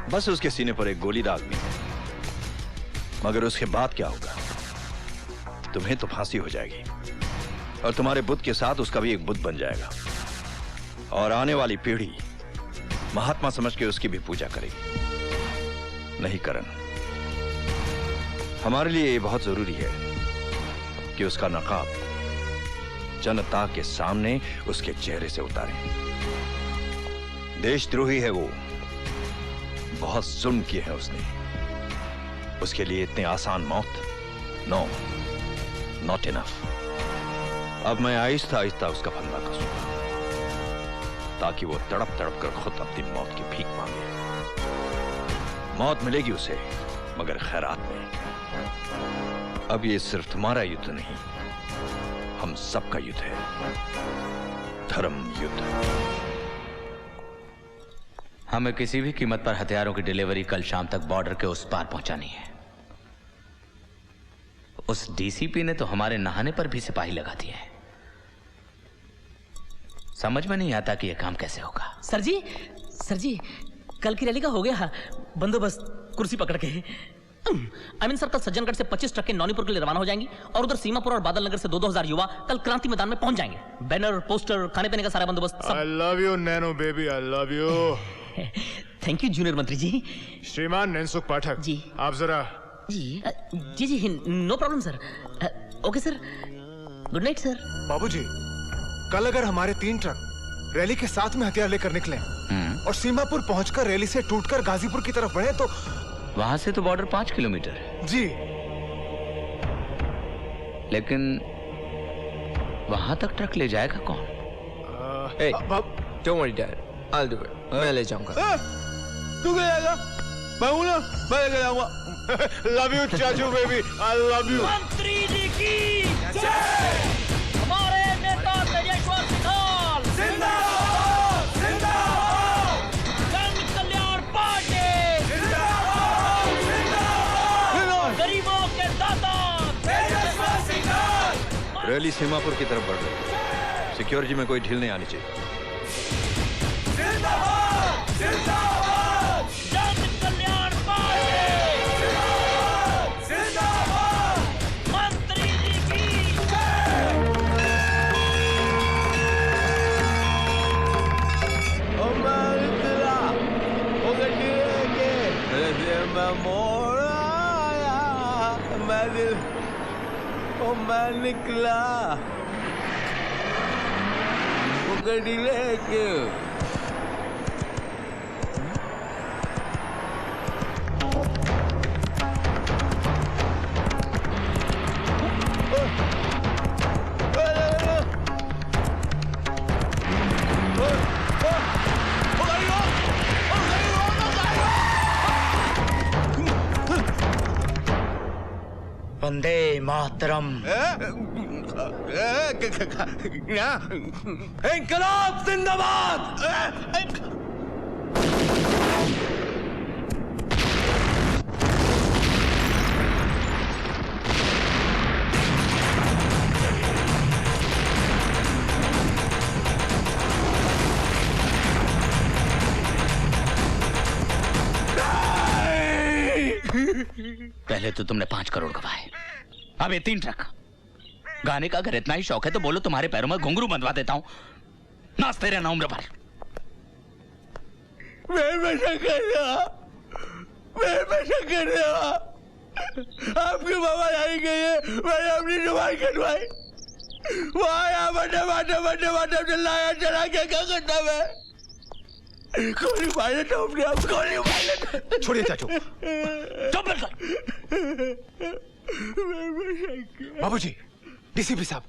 बस उसके सीने पर एक गोली दागनी है। मगर उसके बाद क्या होगा? तुम्हें तो फांसी हो जाएगी और तुम्हारे बुद्ध के साथ उसका भी एक बुद्ध बन जाएगा, और आने वाली पीढ़ी महात्मा समझ के उसकी भी पूजा करेगी। नहीं करण, हमारे लिए ये बहुत जरूरी है कि उसका नकाब जनता के सामने उसके चेहरे से उतारें। देशद्रोही है वो, बहुत जुल्म किए हैं उसने। उसके लिए इतने आसान मौत, नो, नॉट इनफ। अब मैं आहिस्ता आहिस्ता उसका फंदा कसूंगा, ताकि वो तड़प तड़प कर खुद अपनी मौत की भीख मांगे। मौत मिलेगी उसे, मगर खैरात में। अब ये सिर्फ तुम्हारा युद्ध नहीं, हम सबका युद्ध है, धर्म युद्ध। हमें किसी भी कीमत पर हथियारों की डिलीवरी कल शाम तक बॉर्डर के उस पार पहुंचानी है। उस डीसीपी ने तो हमारे नहाने पर भी सिपाही लगा दिए हैं। समझ में नहीं आता कि यह काम कैसे होगा। सर जी, कल की रैली का हो गया बंदोबस्त, कुर्सी पकड़ के। सर, कल सज्जनगढ़ से 25 ट्रक के नौनीपुर के लिए रवाना हो जाएंगी, और उधर सीमापुर और बादल नगर से 2-2 हजार युवा कल क्रांति मैदान में पहुंच जाएंगे। बैनर, पोस्टर, खाने पीने का सारा बंदोबस्त सब। I love you, Nano baby, I love you। Thank you junior मंत्री जी। श्रीमान नैनसुख पाठक जी, आप जरा। जी, no problem sir. Okay sir, good night sir. बाबूजी, कल अगर हमारे 3 ट्रक रैली के साथ में हथियार लेकर निकले और सीमापुर पहुंचकर रैली से टूटकर गाजीपुर की तरफ बढ़े, तो वहां से तो बॉर्डर 5 किलोमीटर है। जी, लेकिन वहां तक ट्रक ले जाएगा कौन? Don't worry, Dad. I'll do it. मैं ले जाऊंगा। तू गया? मैं हूं ना, मैं लेकर जाऊंगा। Love you, चाचू बेबी, I love you। मंत्री जी की जय। हमारे नेता तेजेश्वर सिंघाल जिंदाबाद, जिंदाबाद। जन कल्याण पार्टी जिंदाबाद, जिंदाबाद। गरीबों के दाता तेजेश्वर सिंघाल। रैली सीमापुर की तरफ बढ़ रही है। सिक्योरिटी में कोई ढील नहीं आनी चाहिए। जिंदाबाद, जिंदाबाद। जन कल्याण पार्टी जिंदाबाद, जिंदाबाद। मंत्री जी की जय। मैं निकला पकड़ी लेके। वंदे मातरम। इंकलाब जिंदाबाद। पहले तो तुमने 5 करोड़ गवाए, अब ये 3 ट्रक। गाने का अगर इतना ही शौक है तो बोलो, तुम्हारे पैरों में घुंघरू बंधवा देता हूं, नाचते रहना उम्र भर। आपकी मामा जानी गई है, मैंने अपनी जुबान कटवाई, वहां बटे चिल्लाया, चला क्या करता मैं? गोली मार लेता हूं अपने आप, गोली मार लेता। छोड़िए चाचू। बाबूजी, डीसीपी साहब।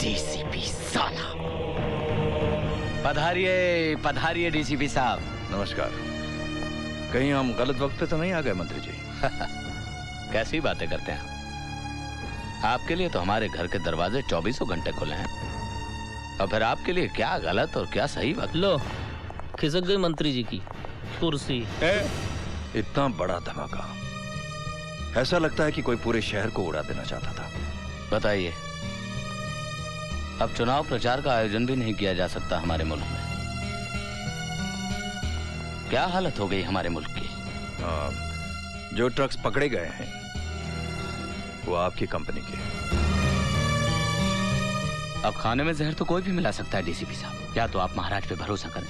डीसीपी साला। पधारिए पधारिए डीसीपी साहब। नमस्कार। कहीं हम गलत वक्त पे तो नहीं आ गए मंत्री जी? कैसी बातें करते हैं आपके लिए तो हमारे घर के दरवाजे 24 घंटे खुले हैं, और फिर आपके लिए क्या गलत और क्या सही वक्त। लो, खिसक गई मंत्री जी की कुर्सी। इतना बड़ा धमाका, ऐसा लगता है कि कोई पूरे शहर को उड़ा देना चाहता था। बताइए, अब चुनाव प्रचार का आयोजन भी नहीं किया जा सकता हमारे मुल्क में। क्या हालत हो गई हमारे मुल्क की। जो ट्रक्स पकड़े गए हैं वो आपकी कंपनी के। अब खाने में जहर तो कोई भी मिला सकता है डीसीपी साहब। या तो आप महाराज पे भरोसा करें,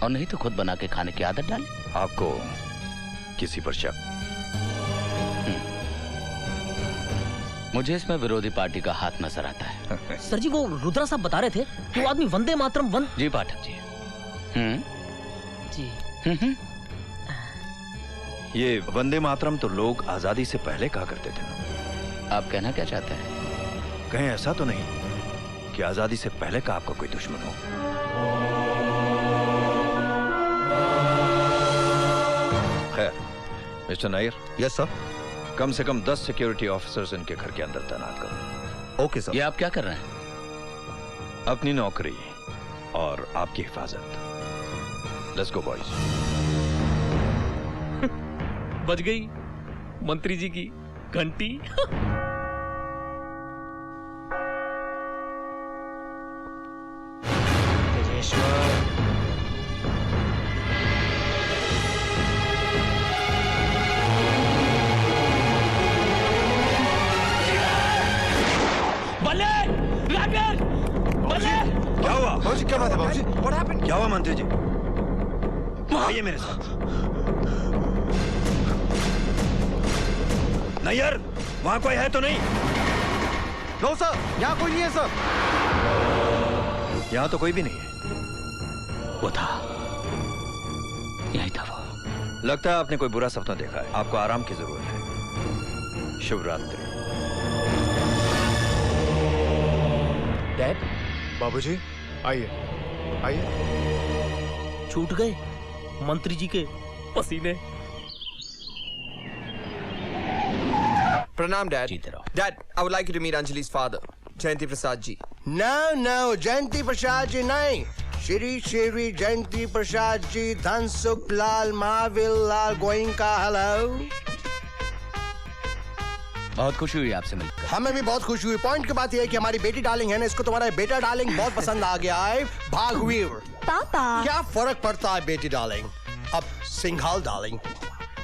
और नहीं तो खुद बना के खाने की आदत डालें। आपको किसी पर शक? मुझे इसमें विरोधी पार्टी का हाथ नजर आता है। सर जी, वो रुद्रा साहब बता रहे थे कि वो आदमी वंदे मातरम जी पाठक जी। जी। ये वंदे मातरम तो लोग आजादी से पहले कहा करते थे ना। आप कहना क्या चाहते हैं? कहीं ऐसा तो नहीं कि आजादी से पहले का आपका कोई दुश्मन हो? खैर, मिस्टर नायर। Yes sir. कम से कम 10 सिक्योरिटी ऑफिसर्स इनके घर के अंदर तैनात करो। Okay sir. ये आप क्या कर रहे हैं? अपनी नौकरी और आपकी हिफाजत। Let's go boys. बज गई मंत्री जी की घंटी। क्या हुआ बाबूजी? क्या बात है बाबूजी? What happened? क्या हुआ मंत्री जी? आइए मेरे साथ। नायर, वहां कोई है तो नहीं? नो सर, यहाँ कोई नहीं है सर। यहाँ तो कोई भी नहीं है। वो था, यही था वो। लगता है आपने कोई बुरा सपना देखा है। आपको आराम की जरूरत है। शुभ रात्रि। डैड। बाबूजी, आइए आइए। छूट गए मंत्री जी के पसीने। प्रणाम dad. Dad, I would like you to meet Anjali's father, Jayanti Prasad ji. No, Jayanti Prasad ji नहीं, श्री श्री जयंती प्रसाद जी, धनसुख लाल, महावीर लाल गोइंका। हेलो। बहुत खुशी हुई आपसे मिलकर। हमें भी बहुत खुशी हुई। पॉइंट की बात यह है कि हमारी बेटी डार्लिंग है ना, इसको तुम्हारा बेटा डार्लिंग बहुत पसंद आ गया है। भागवीर। पापा, क्या फर्क पड़ता है बेटी डार्लिंग, अब सिंघाल डार्लिंग।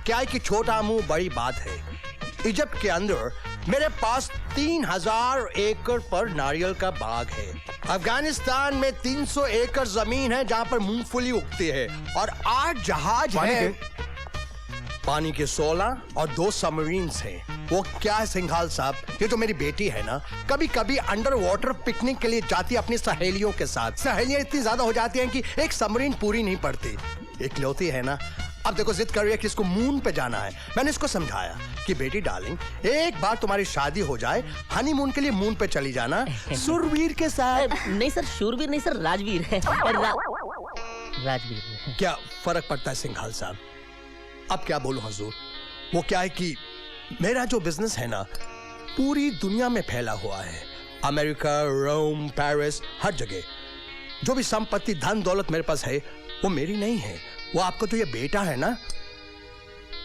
क्या है कि छोटा मुंह बड़ी बात है। इजिप्ट के अंदर मेरे पास 3000 एकड़ पर नारियल का बाग है। अफगानिस्तान में 300 एकड़ जमीन है जहाँ पर मूंगफली उगती है, और 8 जहाज है। पानी के 16 और 2 सबमरीन्स हैं। वो क्या है सिंघाल साहब, ये तो मेरी बेटी है ना, कभी कभी अंडर वाटर पिकनिक के लिए जाती है अपनी सहेलियों के साथ। सहेलियां इतनी ज्यादा हो जाती हैं कि एक सबमरीन पूरी नहीं पड़ती। इकलौती है ना, अब देखो जिद कर रही है कि इसको मून पे जाना है। मैंने इसको समझाया कि बेटी डार्लिंग, एक बार तुम्हारी शादी हो जाए, हनीमून के लिए मून पे चली जाना सुरवीर के साथ। नहीं सर, शूरवीर नहीं सर, राजवीर है। राजवीर। क्या फर्क पड़ता है सिंघाल साहब? अब क्या बोलूं हुजूर, वो क्या है कि मेरा जो बिजनेस है ना पूरी दुनिया में फैला हुआ है। अमेरिका, रोम, पेरिस, हर जगह। जो भी संपत्ति, धन दौलत मेरे पास है वो मेरी नहीं है, वो आपको तो ये बेटा है ना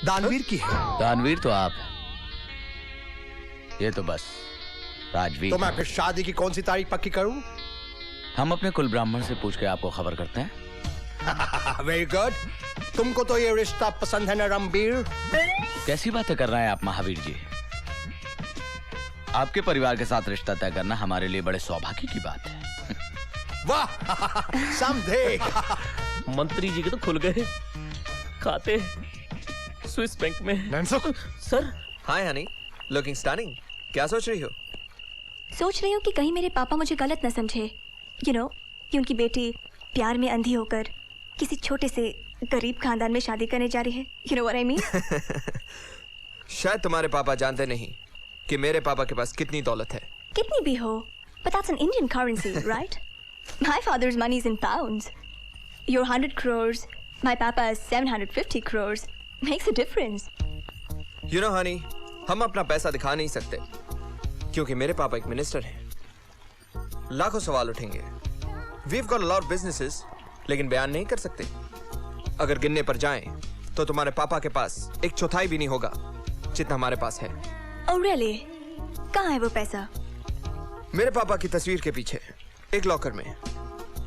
दानवीर की है। दानवीर तो आप है, ये तो बस राजवीर। तो मैं फिर शादी की कौन सी तारीख पक्की करूं? हम अपने कुल ब्राह्मण से पूछ के आपको खबर करते हैं। Very good. तुमको तो ये रिश्ता पसंद है ना रणबीर? कैसी बातें कर रहे हैं आप महावीर जी? आपके परिवार के साथ रिश्ता तय करना हमारे लिए बड़े सौभाग्य की बात है। वाह समझे। मंत्री जी के तो खुल गए खाते स्विस बैंक में। सर। हाय हनी, लुकिंग स्टनिंग। क्या सोच रही हो? सोच रही हूँ कि कहीं मेरे पापा मुझे गलत न समझे, यू नो, क्योंकि बेटी प्यार में अंधी होकर किसी छोटे से गरीब खानदान में शादी करने जा रही है। You know what I mean? शायद तुम्हारे पापा जानते नहीं कि मेरे पापा के पास कितनी दौलत है। कितनी भी हो, but that's an Indian currency, right? My father's money is in pounds. Your 100 crores, my papa is 750 crores. Makes a difference. You know, honey, हम अपना पैसा दिखा नहीं सकते क्योंकि मेरे पापा एक मिनिस्टर हैं। लाखों सवाल उठेंगे। We've got a lot of businesses, लेकिन बयान नहीं कर सकते। अगर गिनने पर जाएं, तो तुम्हारे पापा के पास 1/4 भी नहीं होगा जितना हमारे पास है। Oh really? कहाँ है वो पैसा? मेरे पापा की तस्वीर के पीछे एक लॉकर में।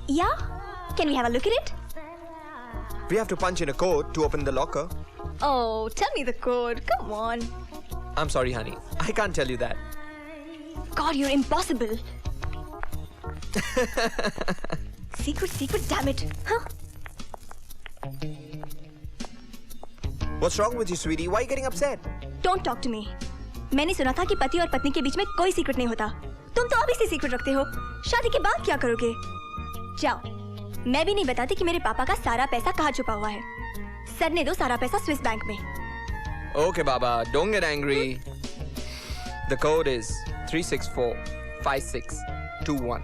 Yeah? Can we have a look at it? We have to punch in a code to open the locker. Oh, tell me the code. Come on. I'm sorry, honey. I can't tell you that. God, you're impossible. Secret, damn it. Huh? What's wrong with you, sweetie? Why are you getting upset? Don't talk to me. मैंने सुना था कि पति और पत्नी के बीच में कोई सीक्रेट नहीं होता। तुम तो अभी से सीक्रेट रखते हो। शादी के बाद क्या करोगे? जाओ, मैं भी नहीं बताती कि मेरे पापा का सारा पैसा कहाँ छुपा हुआ है। सर ने दो सारा पैसा स्विस बैंक में। Okay, Baba. Don't get angry. The code is 3645621.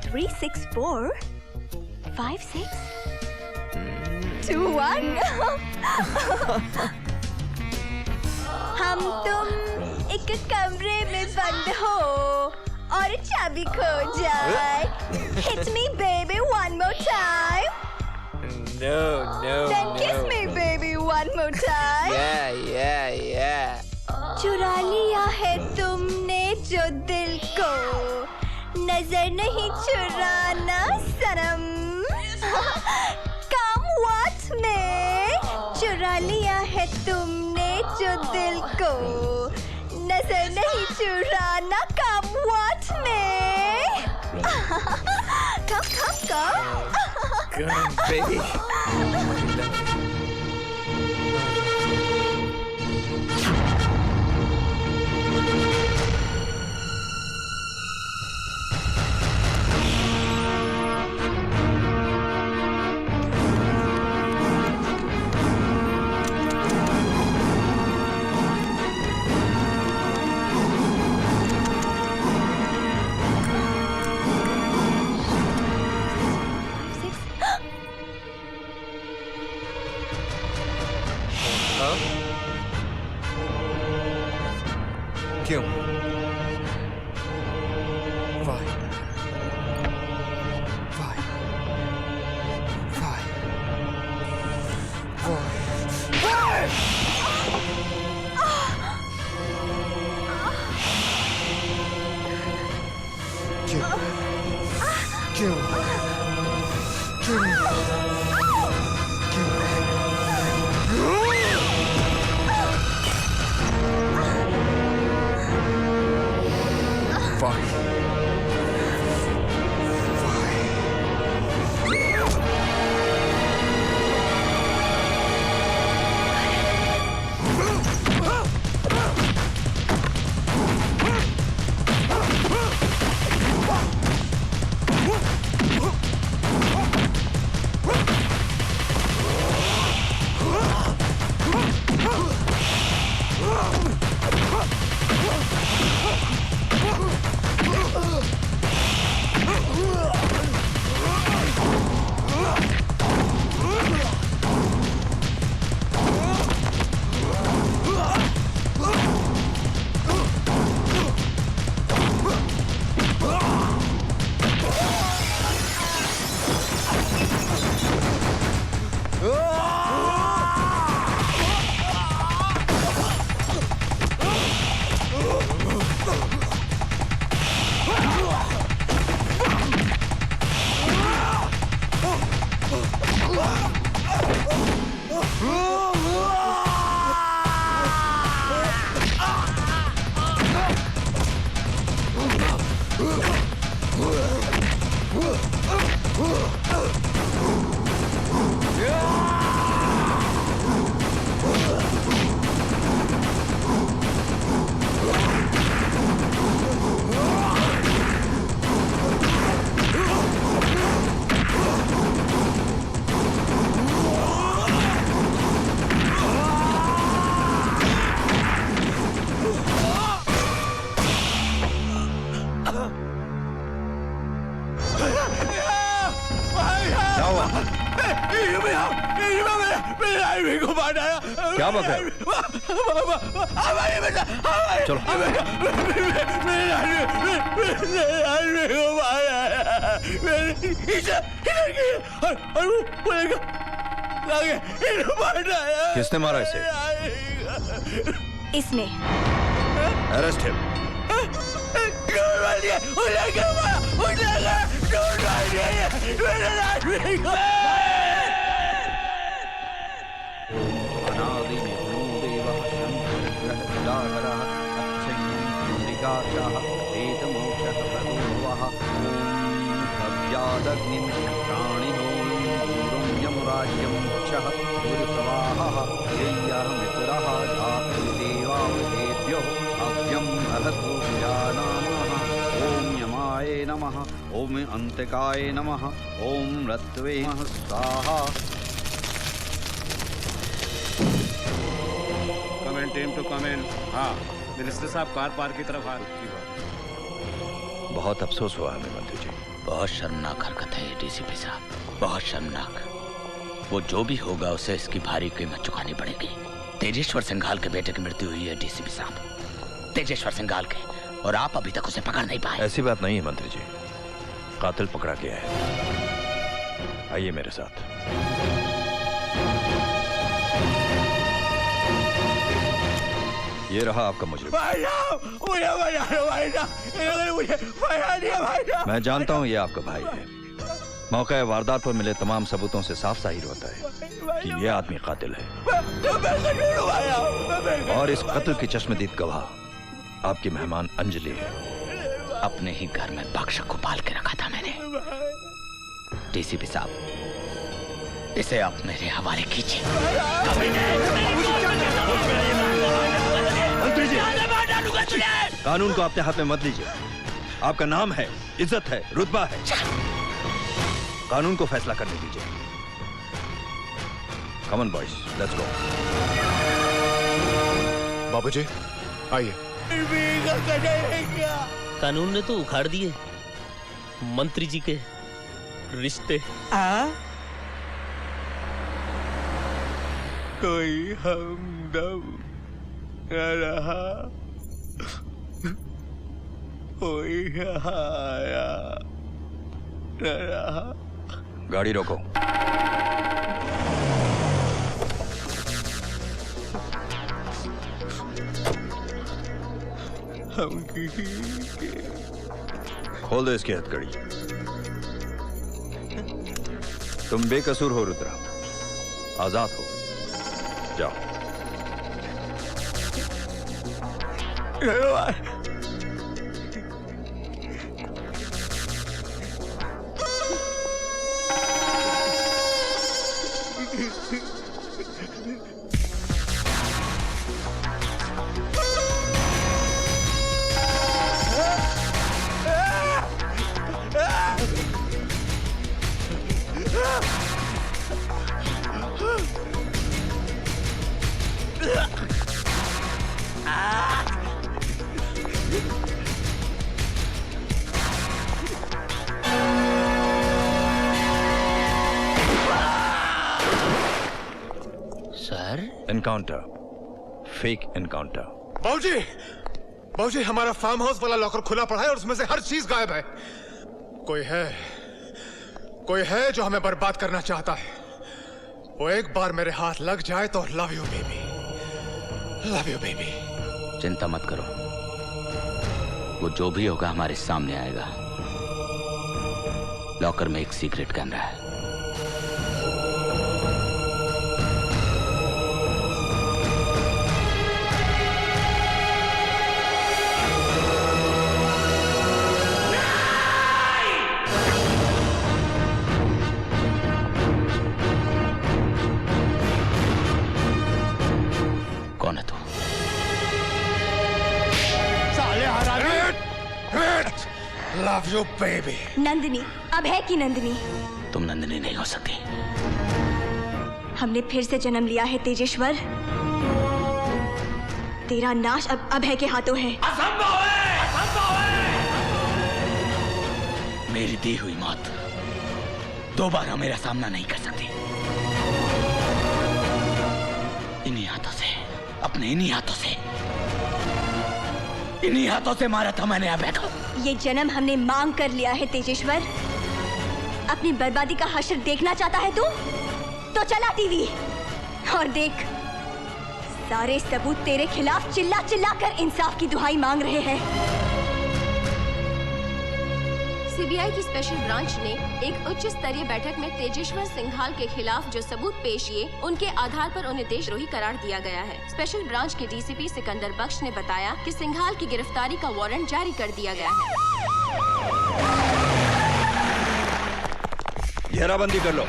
3645621। हम तुम एक कमरे में बंद हो और चाबी खो जाए। Hit me baby one more time. No. Then kiss me baby one more time. Yeah. चुरा लिया है तुमने जो दिल को, नजर नहीं चुराना सनम। Come what में चुरा लिया है तुमने जो दिल को, नजर नहीं चुराना। Come what में come. Come, baby. क्यों? क्या बात है? चलो। किसने मारा इसे? इसने। Arrest him. ओम अंतकाय नमः ओम रत्वे नमः स्वाहा कमेंट टीम टू कमेंट। हाँ मिनिस्टर साहब कार पार्क की तरफ आ रही। बहुत अफसोस हुआ हमें मंत्री जी। बहुत शर्मनाक हरकत है ये डीसीपी साहब, बहुत शर्मनाक। वो जो भी होगा उसे इसकी भारी कीमत चुकानी पड़ेगी। तेजेश्वर सिंघाल के बेटे की मृत्यु हुई है डीसीपी साहब, तेजेश्वर सिंघाल के, और आप अभी तक उसे पकड़ नहीं पाए। ऐसी बात नहीं है मंत्री जी, कातिल पकड़ा गया है। आइए मेरे साथ। ये रहा आपका मुजरिम। मैं जानता हूँ ये आपका भाई है। मौका वारदात पर मिले तमाम सबूतों से साफ जाहिर होता है कि ये आदमी कातिल है, और इस कत्ल की चश्मदीद गवाह आपकी मेहमान अंजलि है। अपने ही घर में बख्शक को पाल के रखा था मैंने। डीसीपी साहब, इसे आप मेरे हवाले कीजिए। मंत्री जी, कानून को अपने हाथ में मत लीजिए। आपका नाम है, इज्जत है, रुतबा है। कानून को फैसला करने दीजिए। Come on boys, let's go. बाबूजी आइए। कानून ने तो उखाड़ दिए मंत्री जी के रिश्ते। कोई हमदम न रहा, कोई हाया न रहा। गाड़ी रोको। हम किसी के खोल दो इसकी हथकड़ी। तुम बेकसूर हो रुद्रा, आजाद हो, जाओ। Encounter, fake encounter. बाबूजी, बाबूजी हमारा फार्म हाउस वाला लॉकर खुला पड़ा है और उसमें से हर चीज गायब है। कोई है जो हमें बर्बाद करना चाहता है। वो एक बार मेरे हाथ लग जाए तो love you baby, love you baby. चिंता मत करो, वो जो भी होगा हमारे सामने आएगा। लॉकर में एक सीक्रेट कैमरा है। Love you baby. Nandini, Abhay की नंदिनी। तुम नंदिनी नहीं हो सकती। हमने फिर से जन्म लिया है तेजेश्वर। तेरा नाश अब अभय के हाथों है। असंभव है, असंभव है। मेरी दी हुई मौत दोबारा मेरा सामना नहीं कर सकती। इन्हीं हाथों से, अपने इन्हीं हाथों से, इन्हीं हाथों से मारा था मैंने अभय को। ये जन्म हमने मांग कर लिया है तेजेश्वर। अपनी बर्बादी का हश्र देखना चाहता है तू? तो चला टीवी और देख। सारे सबूत तेरे खिलाफ चिल्ला चिल्ला कर इंसाफ की दुहाई मांग रहे हैं। सीबीआई की स्पेशल ब्रांच ने एक उच्च स्तरीय बैठक में तेजेश्वर सिंघाल के खिलाफ जो सबूत पेश किए, उनके आधार पर उन्हें देशद्रोही करार दिया गया है। स्पेशल ब्रांच के डीसीपी सिकंदर बख्श ने बताया कि सिंघाल की गिरफ्तारी का वारंट जारी कर दिया गया है। घेराबंदी कर लो।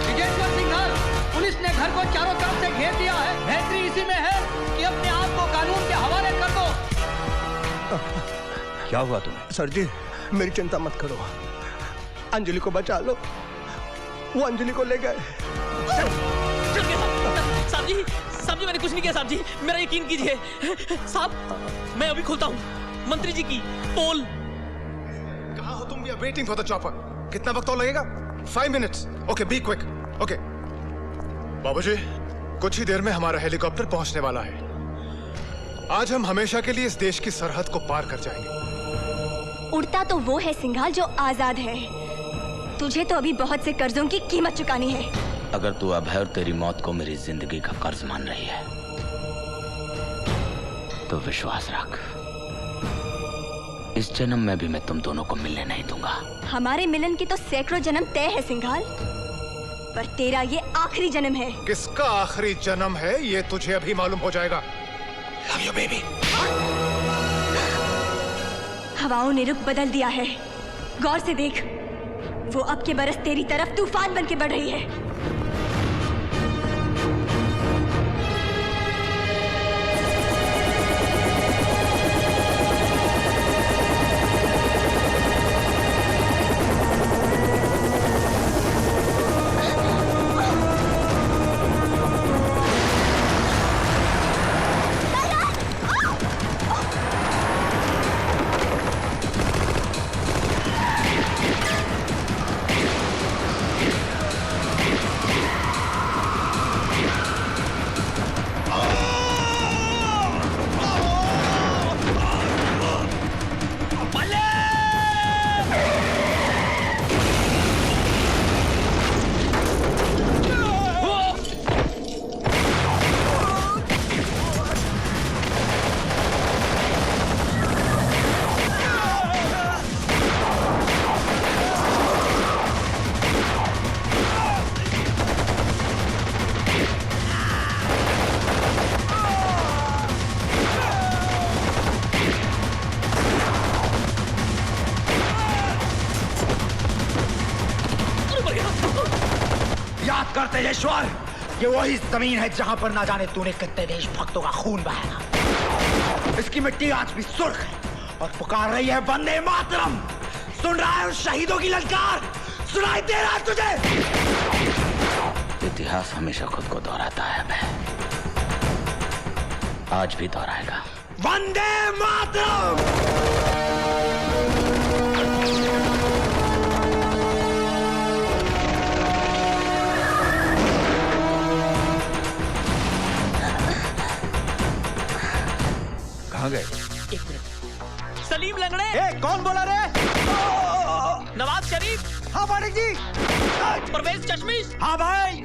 तेजेश्वर सिंघाल, पुलिस ने घर को चारों तरफ से घेर दिया है। बेहतरी इसी में है कि अपने आप को कानून के हवाले कर दो। क्या हुआ तुम्हें? सर जी, मेरी चिंता मत करो। अंजलि को बचा लो। वो अंजलि को ले गए। साहब जी मैंने कुछ नहीं किया साहब जी, मेरा यकीन कीजिए। साहब मैं अभी खुलता हूँ। मंत्री जी की पोल। कहाँ हो तुम? We are waiting for the chopper. कितना वक्त और लगेगा? 5 minutes. Okay, be quick. Okay बाबूजी, कुछ ही देर में हमारा हेलीकॉप्टर पहुंचने वाला है। आज हम हमेशा के लिए इस देश की सरहद को पार कर जाएंगे। उड़ता तो वो है सिंघाल जो आजाद है। तुझे तो अभी बहुत से कर्जों की कीमत चुकानी है। अगर तू अभय और तेरी मौत को मेरी जिंदगी का कर्ज मान रही है तो विश्वास रख, इस जन्म में भी मैं तुम दोनों को मिलने नहीं दूंगा। हमारे मिलन की तो सैकड़ों जन्म तय है सिंघाल, पर तेरा ये आखिरी जन्म है। किसका आखिरी जन्म है ये तुझे अभी मालूम हो जाएगा। Love you baby. हवाओं ने रुख बदल दिया है। गौर से देख, वो अब के बरस तेरी तरफ तूफान बन के बढ़ रही है। तेजेश्वर, ये वही जमीन है जहां पर ना जाने तूने कितने देशभक्तों का खून बहाया। इसकी मिट्टी आज भी सुर्ख है और पुकार रही है वंदे मातरम। सुन रहा है उस शहीदों की ललकार? सुनाई दे रहा है तुझे? इतिहास हमेशा खुद को दोहराता है अभय, आज भी दोहराएगा। वंदे मातरम। कहाँ गए? एक मिनट। सलीम लंगड़े। कौन बोला रे? नवाब शरीफ। हाँ मालिक जी। परवेज चश्मिश। हाँ भाई।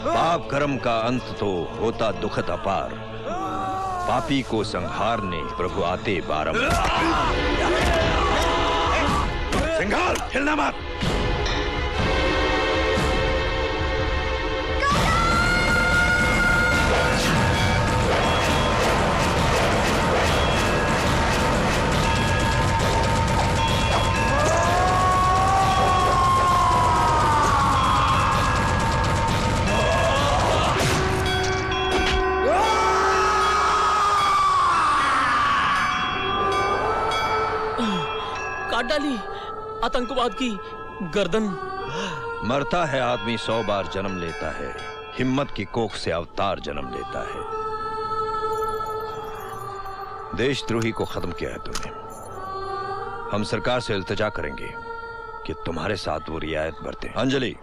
पाप कर्म का अंत तो होता दुखद अपार, पापी को संहारने प्रभु आते बारंबार। सिंघाल, हिलना मत। काट डाली आतंकवाद की गर्दन। मरता है आदमी 100 बार जन्म लेता है, हिम्मत की कोख से अवतार जन्म लेता है। देशद्रोही को खत्म किया है तुमने। हम सरकार से इल्तिजा करेंगे कि तुम्हारे साथ वो रियायत बरते। अंजलि,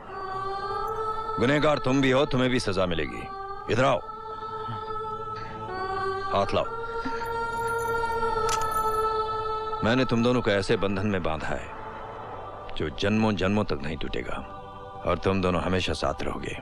गुनहगार तुम भी हो, तुम्हें भी सजा मिलेगी। इधर आओ, हाथ लाओ। मैंने तुम दोनों को ऐसे बंधन में बांधा है जो जन्मों जन्मों तक नहीं टूटेगा, और तुम दोनों हमेशा साथ रहोगे।